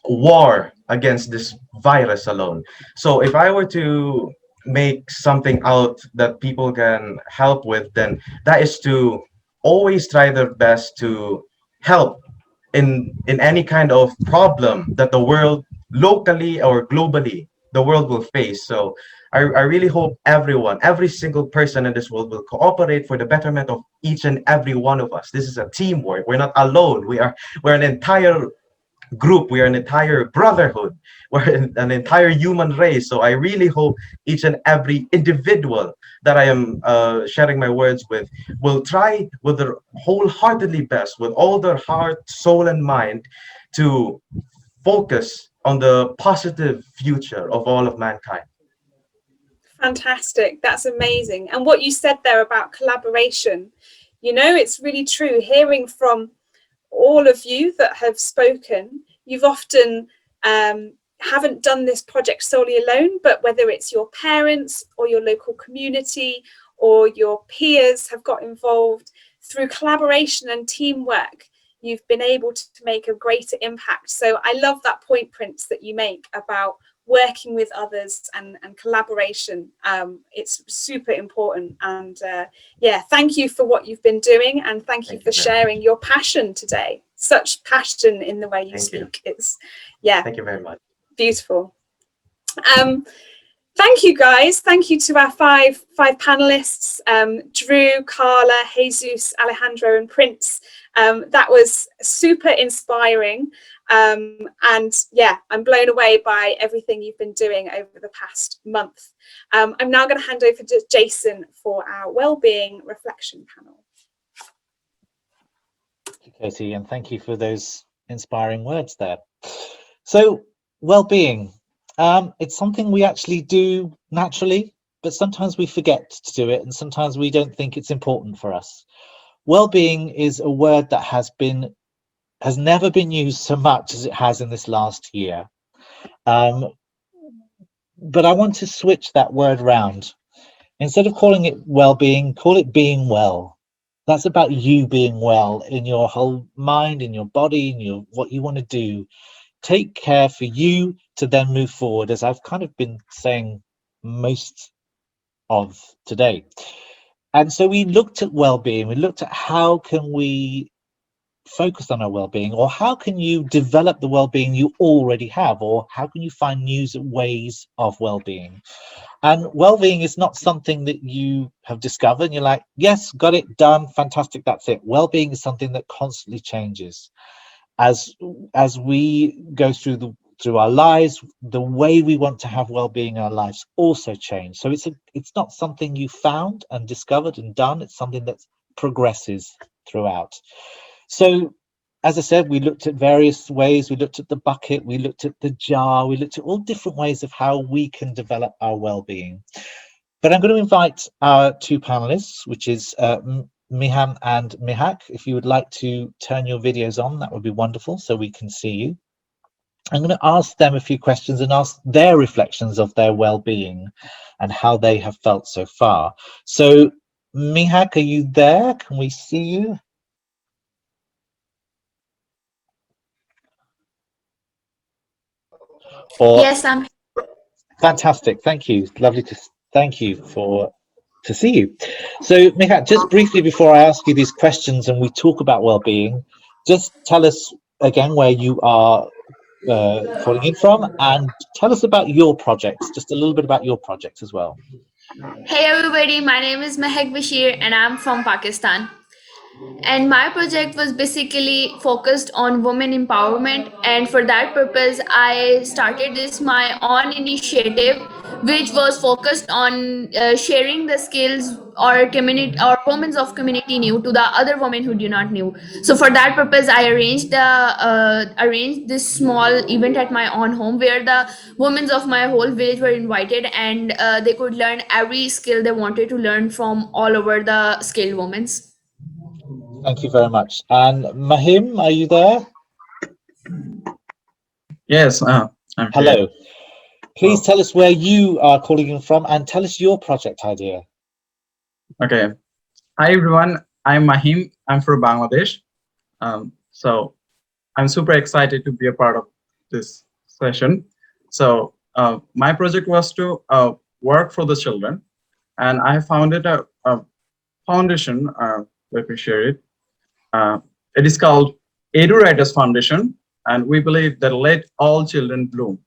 war against this virus alone. So if I were to make something out that people can help with, then that is to always try their best to help in any kind of problem that the world, locally or globally, the world will face. So I really hope everyone, every single person in this world will cooperate for the betterment of each and every one of us. This is a teamwork. We're not alone. We're an entire group. We are an entire brotherhood. We're an entire human race. So I really hope each and every individual that I am sharing my words with will try with their wholeheartedly best, with all their heart, soul, and mind, to focus on the positive future of all of mankind. Fantastic. That's amazing. And what you said there about collaboration, you know, it's really true. Hearing from all of you that have spoken, you've often haven't done this project solely alone, but whether it's your parents or your local community or your peers have got involved, through collaboration and teamwork, you've been able to make a greater impact. So I love that point, Prince, that you make about working with others and collaboration. It's super important. And yeah, thank you for what you've been doing, and thank you for sharing your passion today. Such passion in the way you speak. It's, yeah. Thank you very much. Beautiful. Thank you, guys. Thank you to our five panelists, Drew, Carla, Jesus, Alejandro, and Prince. That was super inspiring. And yeah, I'm blown away by everything you've been doing over the past month. I'm now going to hand over to Jason for our wellbeing reflection panel. Thank you, Katie, and thank you for those inspiring words there. So, well-being, it's something we actually do naturally, but sometimes we forget to do it, and sometimes we don't think it's important for us. Well-being is a word that has never been used so much as it has in this last year. But I want to switch that word round. Instead of calling it well-being, call it being well. That's about you being well in your whole mind, in your body, in what you want to do. Take care for you to then move forward, as I've kind of been saying most of today. And so we looked at well-being. We looked at how can we focus on our well-being, or how can you develop the well-being you already have, or how can you find new ways of well-being. And well-being is not something that you have discovered and you're like, yes, got it, done, fantastic, that's it. Well-being is something that constantly changes as we go through our lives. The way we want to have well-being in our lives also change. So it's not something you found and discovered and done. It's something that progresses throughout. So, as I said, we looked at various ways. We looked at the bucket, we looked at the jar, we looked at all different ways of how we can develop our well-being. But I'm going to invite our two panelists, which is Miham and Mihak. If you would like to turn your videos on, that would be wonderful, so we can see you. I'm going to ask them a few questions and ask their reflections of their well-being and how they have felt so far. So, Mihak, are you there? Can we see you? Yes, I'm. Fantastic, thank you. Lovely to thank you to see you. So, Mihak, just briefly before I ask you these questions and we talk about well-being, just tell us again where you are calling in from, and tell us about your projects. Just a little bit about your projects as well. Hey everybody, my name is Mehak Bashir and I'm from Pakistan. And my project was basically focused on women empowerment, and for that purpose I started this my own initiative, which was focused on sharing the skills or community or women of community knew to the other women who do not knew. So for that purpose I arranged this small event at my own home, where the women of my whole village were invited, and they could learn every skill they wanted to learn from all over the skilled women. Thank you very much. And Mahim, are you there? Yes, I'm Hello. here. Please tell us where you are calling in from and tell us your project idea. Okay. Hi everyone, I'm Mahim. I'm from Bangladesh. So I'm super excited to be a part of this session. So my project was to work for the children, and I founded a foundation. Let me share it. It is called EduWriters Foundation, and we believe that let all children bloom.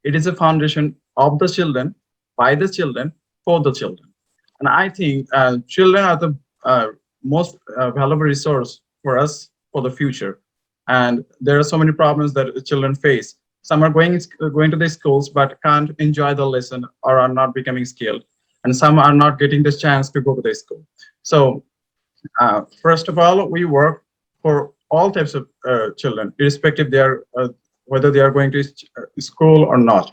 It is a foundation of the children by the children for the children. And I think children are the most valuable resource for us for the future. And there are so many problems that children face. Some are going to the schools but can't enjoy the lesson or are not becoming skilled. And some are not getting the chance to go to the school. So first of all, we work for all types of children, irrespective they are whether they are going to school or not.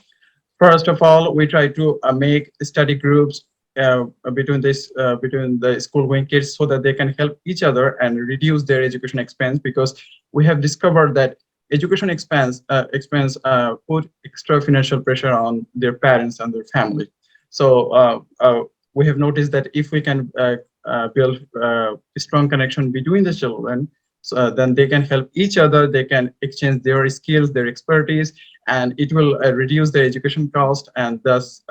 First of all, we try to make study groups between the school-going kids so that they can help each other and reduce their education expense, because we have discovered that education expense put extra financial pressure on their parents and their family. So we have noticed that if we can build a strong connection between the children, so then they can help each other, they can exchange their skills, their expertise, and it will reduce their education cost and thus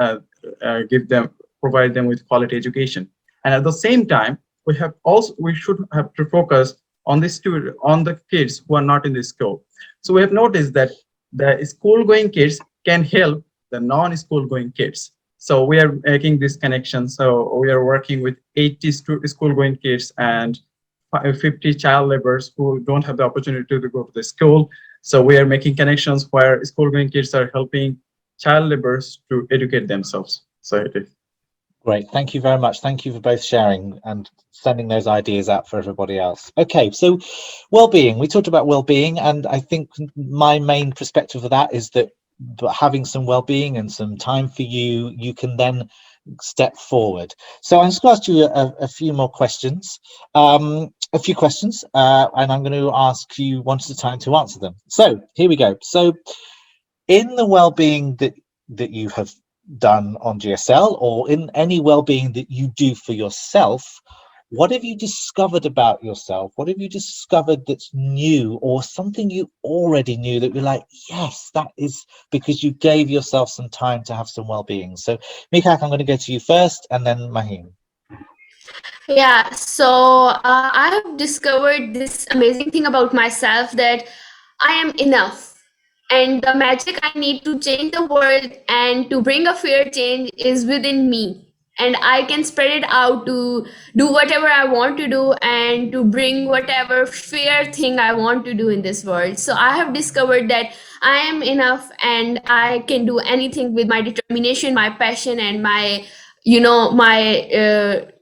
provide them with quality education. And at the same time, we should have to focus on the kids who are not in the school. So we have noticed that the school-going kids can help the non-school-going kids. So we are making this connection. So we are working with 80 school-going kids and 50 child laborers who don't have the opportunity to go to the school. So we are making connections where school-going kids are helping child laborers to educate themselves. So it is. Great, thank you very much. Thank you for both sharing and sending those ideas out for everybody else. Okay, so well-being. We talked about well-being, and I think my main perspective of that is that having some well-being and some time for you, you can then step forward. So I'm just going to ask you a few more questions, and I'm going to ask you one at a time to answer them. So here we go. So in the well-being that you have done on GSL, or in any well-being that you do for yourself, what have you discovered about yourself? What have you discovered that's new, or something you already knew that you're like, yes, that is because you gave yourself some time to have some well-being? So Mikak, I'm going to go to you first, and then Mahim. Yeah, so I have discovered this amazing thing about myself, that I am enough. And the magic I need to change the world and to bring a fair change is within me. And I can spread it out to do whatever I want to do and to bring whatever fair thing I want to do in this world. So I have discovered that I am enough and I can do anything with my determination, my passion, and my,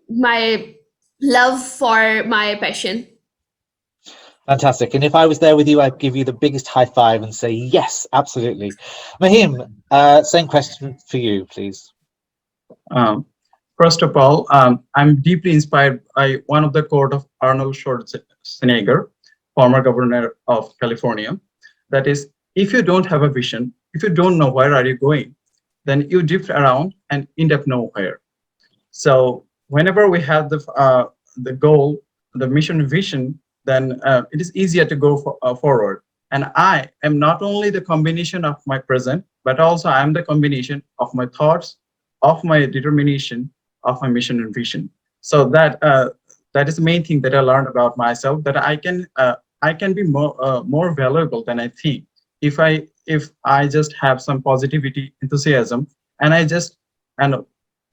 my love for my passion. Fantastic. And if I was there with you, I'd give you the biggest high five and say, yes, absolutely. Mahim, same question for you, please. First of all, I'm deeply inspired by one of the quote of Arnold Schwarzenegger, former governor of California. That is, if you don't have a vision, if you don't know where are you going, then you drift around and end up nowhere. So whenever we have the goal, the mission vision, then it is easier to go forward. And I am not only the combination of my present, but also I am the combination of my thoughts, of my determination, of my mission and vision. So that is the main thing that I learned about myself, that I can be more valuable than I think if I just have some positivity, enthusiasm, and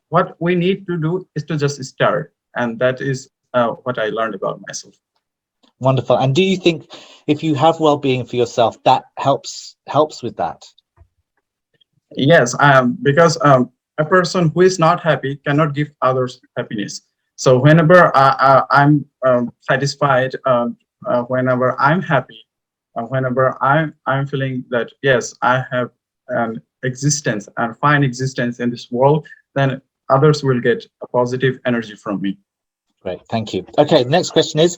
what we need to do is to just start, and that is what I learned about myself. Wonderful. And do you think if you have well-being for yourself, that helps with that? Yes, because a person who is not happy cannot give others happiness. So whenever I'm satisfied, whenever I'm happy, whenever I'm feeling that yes, I have an existence and fine existence in this world, then others will get a positive energy from me. Great, thank you. Okay, the next question is,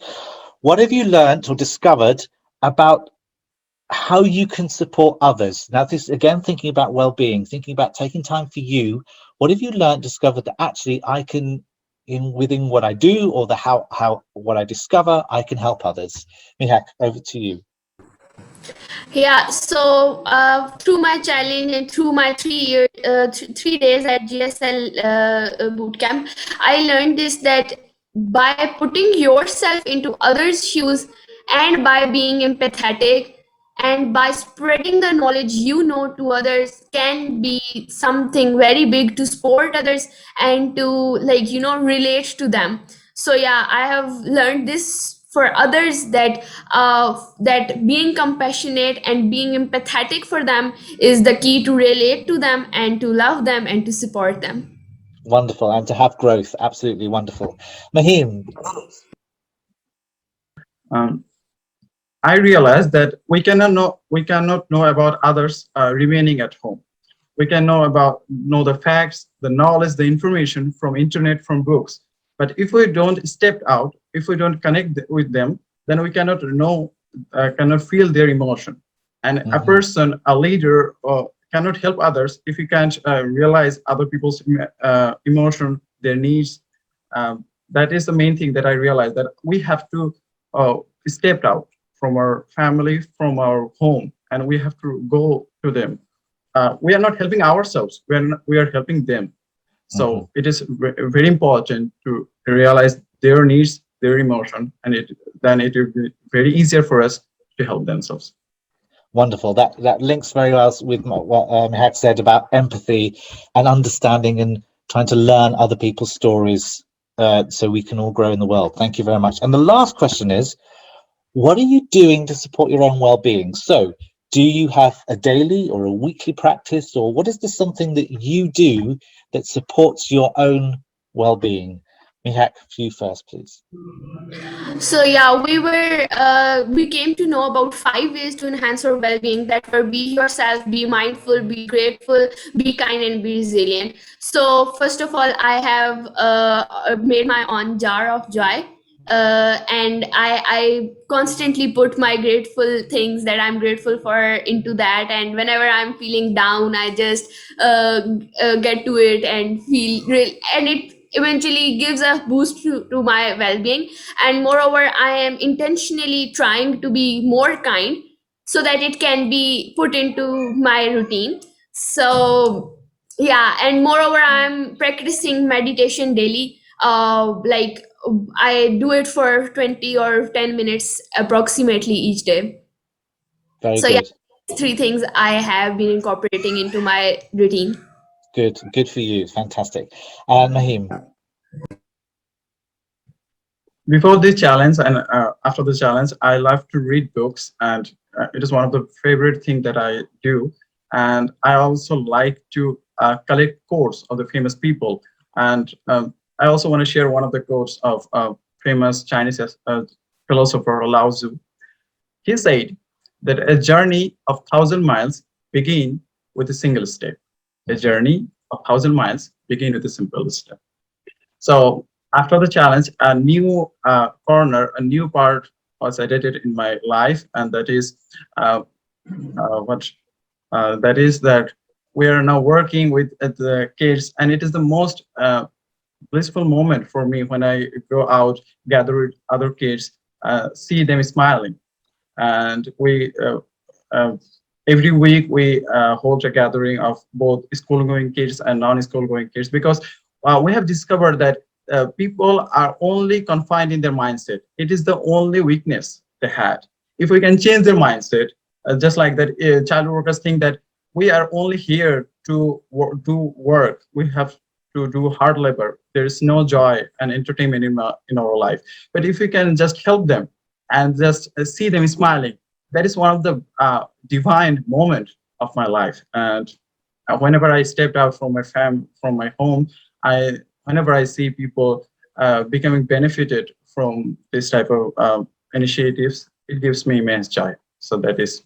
what have you learned or discovered about how you can support others? Now, this again, thinking about well-being, thinking about taking time for you. What have you learned, discovered that actually I can, within what I do or what I discover, I can help others? Mihak, over to you. Yeah, so through my challenge and through my 3 days at GSL bootcamp, I learned this, that by putting yourself into others' shoes and by being empathetic, and by spreading the knowledge you know to others can be something very big to support others and to relate to them. So yeah, I have learned this for others, that that being compassionate and being empathetic for them is the key to relate to them and to love them and to support them. Wonderful, and to have growth, absolutely wonderful. Mahim. I realized that we cannot know about others remaining at home. We can know the facts, the knowledge, the information from internet, from books. But if we don't step out, if we don't connect with them, then we cannot cannot feel their emotion. And a person, a leader, cannot help others if you can't realize other people's emotion, their needs. That is the main thing that I realized, that we have to step out from our family, from our home, and we have to go to them. We are not helping ourselves, we are helping them. So it is very important to realize their needs, their emotion, and then it will be very easier for us to help themselves. Wonderful. That links very well with what Mehak said about empathy and understanding and trying to learn other people's stories so we can all grow in the world. Thank you very much. And the last question is, what are you doing to support your own well-being? So do you have a daily or a weekly practice, or what is this something that you do that supports your own well-being? Mehak, you first, please. So yeah, we came to know about 5 ways to enhance our well-being, that were: be yourself, be mindful, be grateful, be kind, and be resilient. So first of all, I have made my own jar of joy. And I constantly put my grateful things that I'm grateful for into that, and whenever I'm feeling down, I just get to it and feel real, and it eventually gives a boost to my well-being. And moreover, I am intentionally trying to be more kind so that it can be put into my routine. So yeah, and moreover, I'm practicing meditation daily. I do it for 20 or 10 minutes approximately each day. Very So good. yeah, 3 things I have been incorporating into my routine. Good for you. Fantastic. And Mahim. Before this challenge and after the challenge, I love to read books, and it is one of the favorite things that I do. And I also like to collect quotes of the famous people. And I also want to share one of the quotes of famous Chinese philosopher Lao Tzu. He said that a journey of 1,000 miles begin with a single step. A journey of 1,000 miles begin with a simple step. So after the challenge, a new corner, a new part was added in my life, and that is that we are now working with the kids, and it is the most blissful moment for me when I go out, gather with other kids, see them smiling. And we every week we hold a gathering of both school-going kids and non-school-going kids, because we have discovered that people are only confined in their mindset. It is the only weakness they had. If we can change their mindset, just like that, child workers think that we are only here to do work. We have to do hard labor. There is no joy and entertainment in our life. But if we can just help them and just see them smiling, that is one of the divine moments of my life. And whenever I stepped out from my home, whenever I see people becoming benefited from this type of initiatives, it gives me immense joy. So that is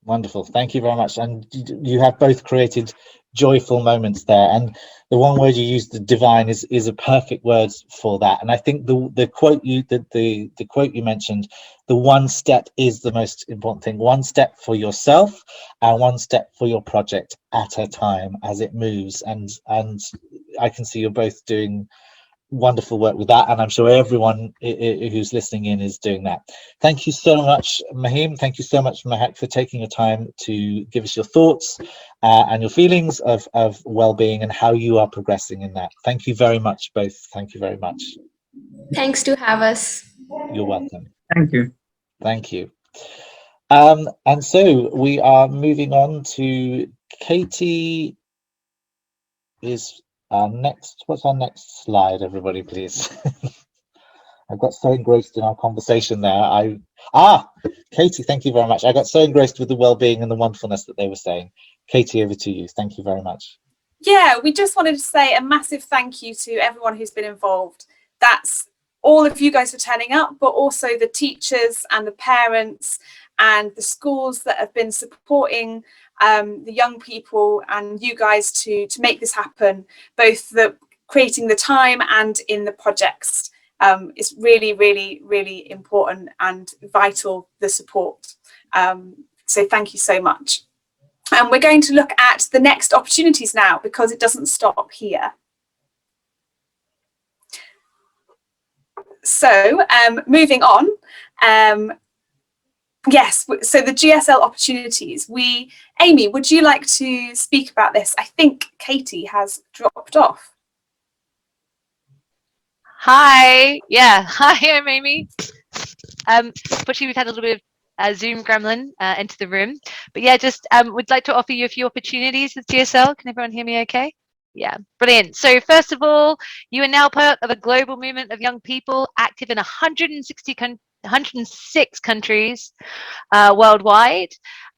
wonderful. Thank you very much. And you have both created joyful moments there. And the one word you used, the divine, is a perfect word for that. And I think the quote the quote you mentioned, the one step is the most important thing. One step for yourself and one step for your project at a time as it moves. And I can see you're both doing wonderful work with that, and I'm sure everyone who's listening in is doing that. Thank you so much, Mahim. Thank you so much, Mehak, for taking your time to give us your thoughts and your feelings of well-being and how you are progressing in that. Thank you very much, both. Thank you very much. Thanks to have us. You're welcome. Thank you. Thank you. And so we are moving on to Katie. Is our next, what's our next slide, everybody, please? I got so engrossed in our conversation there. Katie, thank you very much. I got so engrossed with the well-being and the wonderfulness that they were saying. Katie, over to you. Thank you very much. Yeah, we just wanted to say a massive thank you to everyone who's been involved. That's all of you guys for turning up, but also the teachers and the parents and the schools that have been supporting the young people and you guys to make this happen, both creating the time and in the projects. It's really, really, really important and vital, the support. So thank you so much. And we're going to look at the next opportunities now, because it doesn't stop here. So moving on, yes, so the GSL opportunities. Amy, would you like to speak about this? I think Katie has dropped off. Hi, yeah, hi, I'm Amy. Unfortunately, we've had a little bit of Zoom gremlin into the room, but yeah, just would like to offer you a few opportunities with GSL. Can everyone hear me okay? Yeah, brilliant. So first of all, you are now part of a global movement of young people active in 106 countries worldwide.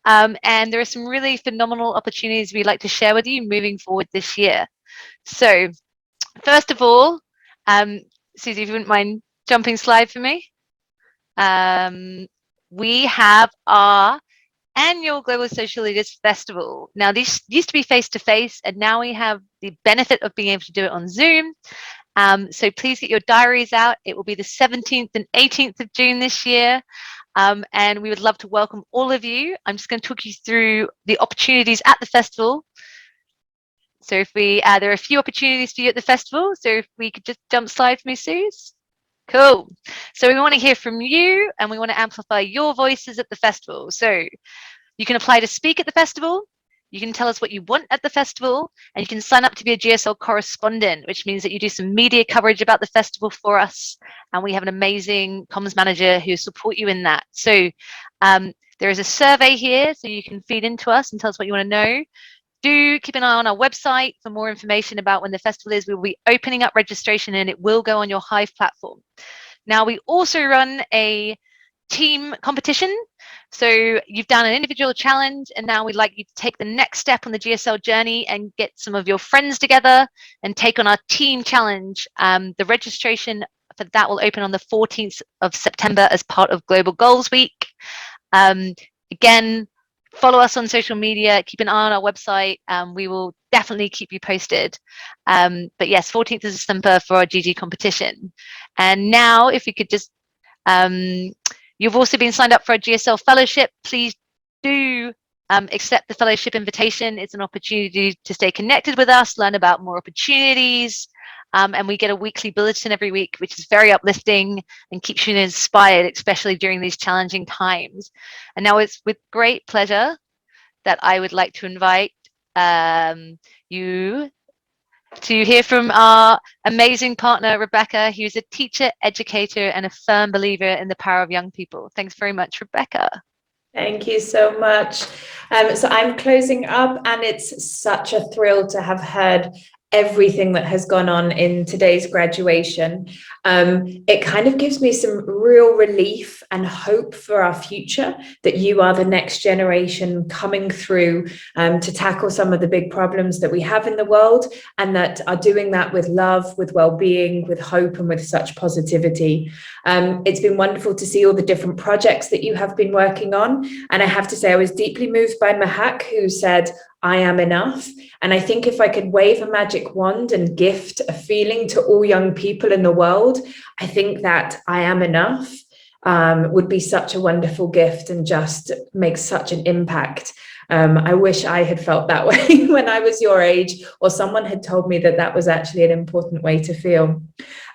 And there are some really phenomenal opportunities we'd like to share with you moving forward this year. So first of all, Susie, if you wouldn't mind jumping slide for me. We have our annual Global Social Leaders Festival. Now, this used to be face-to-face, and now we have the benefit of being able to do it on Zoom. So please get your diaries out. It will be the 17th and 18th of June this year. And we would love to welcome all of you. I'm just going to talk you through the opportunities at the festival. So if there are a few opportunities for you at the festival. So if we could just jump slide for me, Suze. Cool. So we want to hear from you, and we want to amplify your voices at the festival. So you can apply to speak at the festival. You can tell us what you want at the festival, and you can sign up to be a GSL correspondent, which means that you do some media coverage about the festival for us. And we have an amazing comms manager who will support you in that. So there is a survey here, so you can feed into us and tell us what you want to know. Do keep an eye on our website for more information about when the festival is. We will be opening up registration, and it will go on your Hive platform. Now, we also run a team competition. So you've done an individual challenge, and now we'd like you to take the next step on the GSL journey and get some of your friends together and take on our team challenge. The registration for that will open on the 14th of September as part of Global Goals Week. Again, follow us on social media, keep an eye on our website. We will definitely keep you posted. But yes, 14th of December for our GG competition. And now if you could just, you've also been signed up for a GSL fellowship. Please do accept the fellowship invitation. It's an opportunity to stay connected with us, learn about more opportunities. And we get a weekly bulletin every week, which is very uplifting and keeps you inspired, especially during these challenging times. And now it's with great pleasure that I would like to invite you to hear from our amazing partner, Rebecca, who's a teacher, educator, and a firm believer in the power of young people. Thanks very much, Rebecca. Thank you so much. So I'm closing up, and it's such a thrill to have heard everything that has gone on in today's graduation. It kind of gives me some real relief and hope for our future, that you are the next generation coming through to tackle some of the big problems that we have in the world, and that are doing that with love, with well-being, with hope, and with such positivity. It's been wonderful to see all the different projects that you have been working on. And I have to say, I was deeply moved by Mahak, who said, I am enough. And I think if I could wave a magic wand and gift a feeling to all young people in the world, I think that I am enough would be such a wonderful gift and just make such an impact. I wish I had felt that way when I was your age, or someone had told me that that was actually an important way to feel.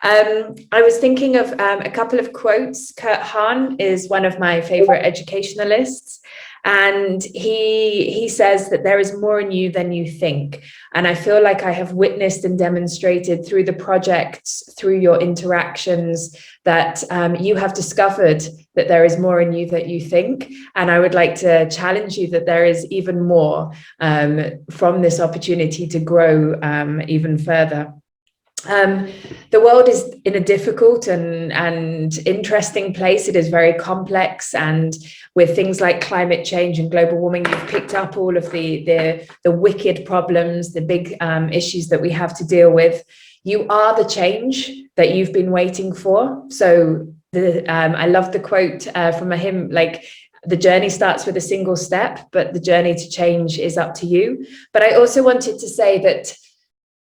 I was thinking of a couple of quotes. Kurt Hahn is one of my favorite educationalists. And he says that there is more in you than you think. And I feel like I have witnessed and demonstrated through the projects, through your interactions, that you have discovered that there is more in you that you think. And I would like to challenge you that there is even more from this opportunity to grow even further. The world is in a difficult and interesting place. It is very complex, and with things like climate change and global warming, you've picked up all of the wicked problems, the big issues that we have to deal with. You are the change that you've been waiting for. So I love the quote from a hymn, like, the journey starts with a single step, but the journey to change is up to you. But I also wanted to say that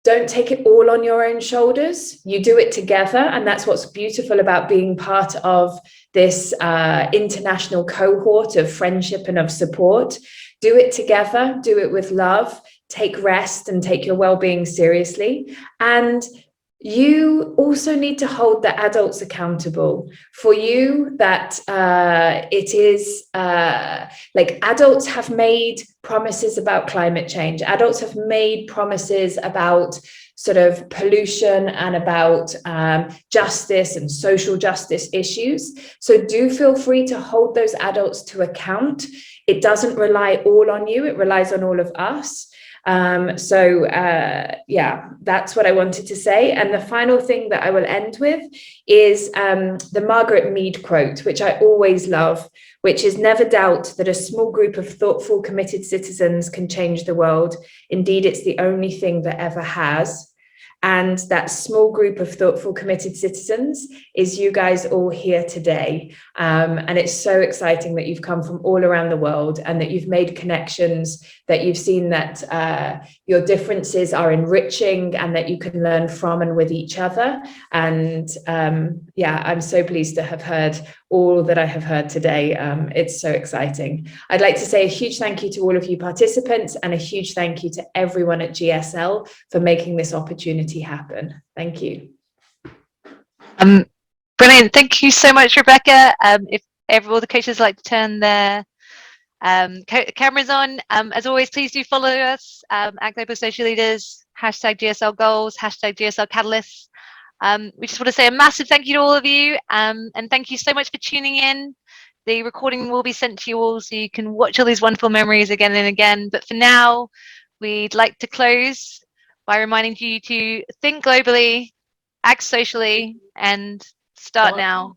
don't take it all on your own shoulders. You do it together. And that's what's beautiful about being part of this international cohort of friendship and of support. Do it together, do it with love, take rest and take your well-being seriously. And you also need to hold the adults accountable. For you, that it is like, adults have made promises about climate change. Adults have made promises about sort of pollution and about justice and social justice issues. So do feel free to hold those adults to account. It doesn't rely all on you, it relies on all of us. Yeah, that's what I wanted to say. And the final thing that I will end with is the Margaret Mead quote, which I always love, which is, "Never doubt that a small group of thoughtful, committed citizens can change the world. Indeed, it's the only thing that ever has." And that small group of thoughtful, committed citizens is you guys all here today. And it's so exciting that you've come from all around the world and that you've made connections, that you've seen that your differences are enriching and that you can learn from and with each other. And yeah, I'm so pleased to have heard all that I have heard today. It's so exciting. I'd like to say a huge thank you to all of you participants and a huge thank you to everyone at GSL for making this opportunity happen. Thank you. Brilliant. Thank you so much, Rebecca. If all the coaches like to turn their cameras on, as always, please do follow us at Global Social Leaders, hashtag GSL Goals, hashtag GSL Catalysts. We just want to say a massive thank you to all of you, and thank you so much for tuning in. The recording will be sent to you all so you can watch all these wonderful memories again and again. But for now, we'd like to close by reminding you to think globally, act socially, and start now.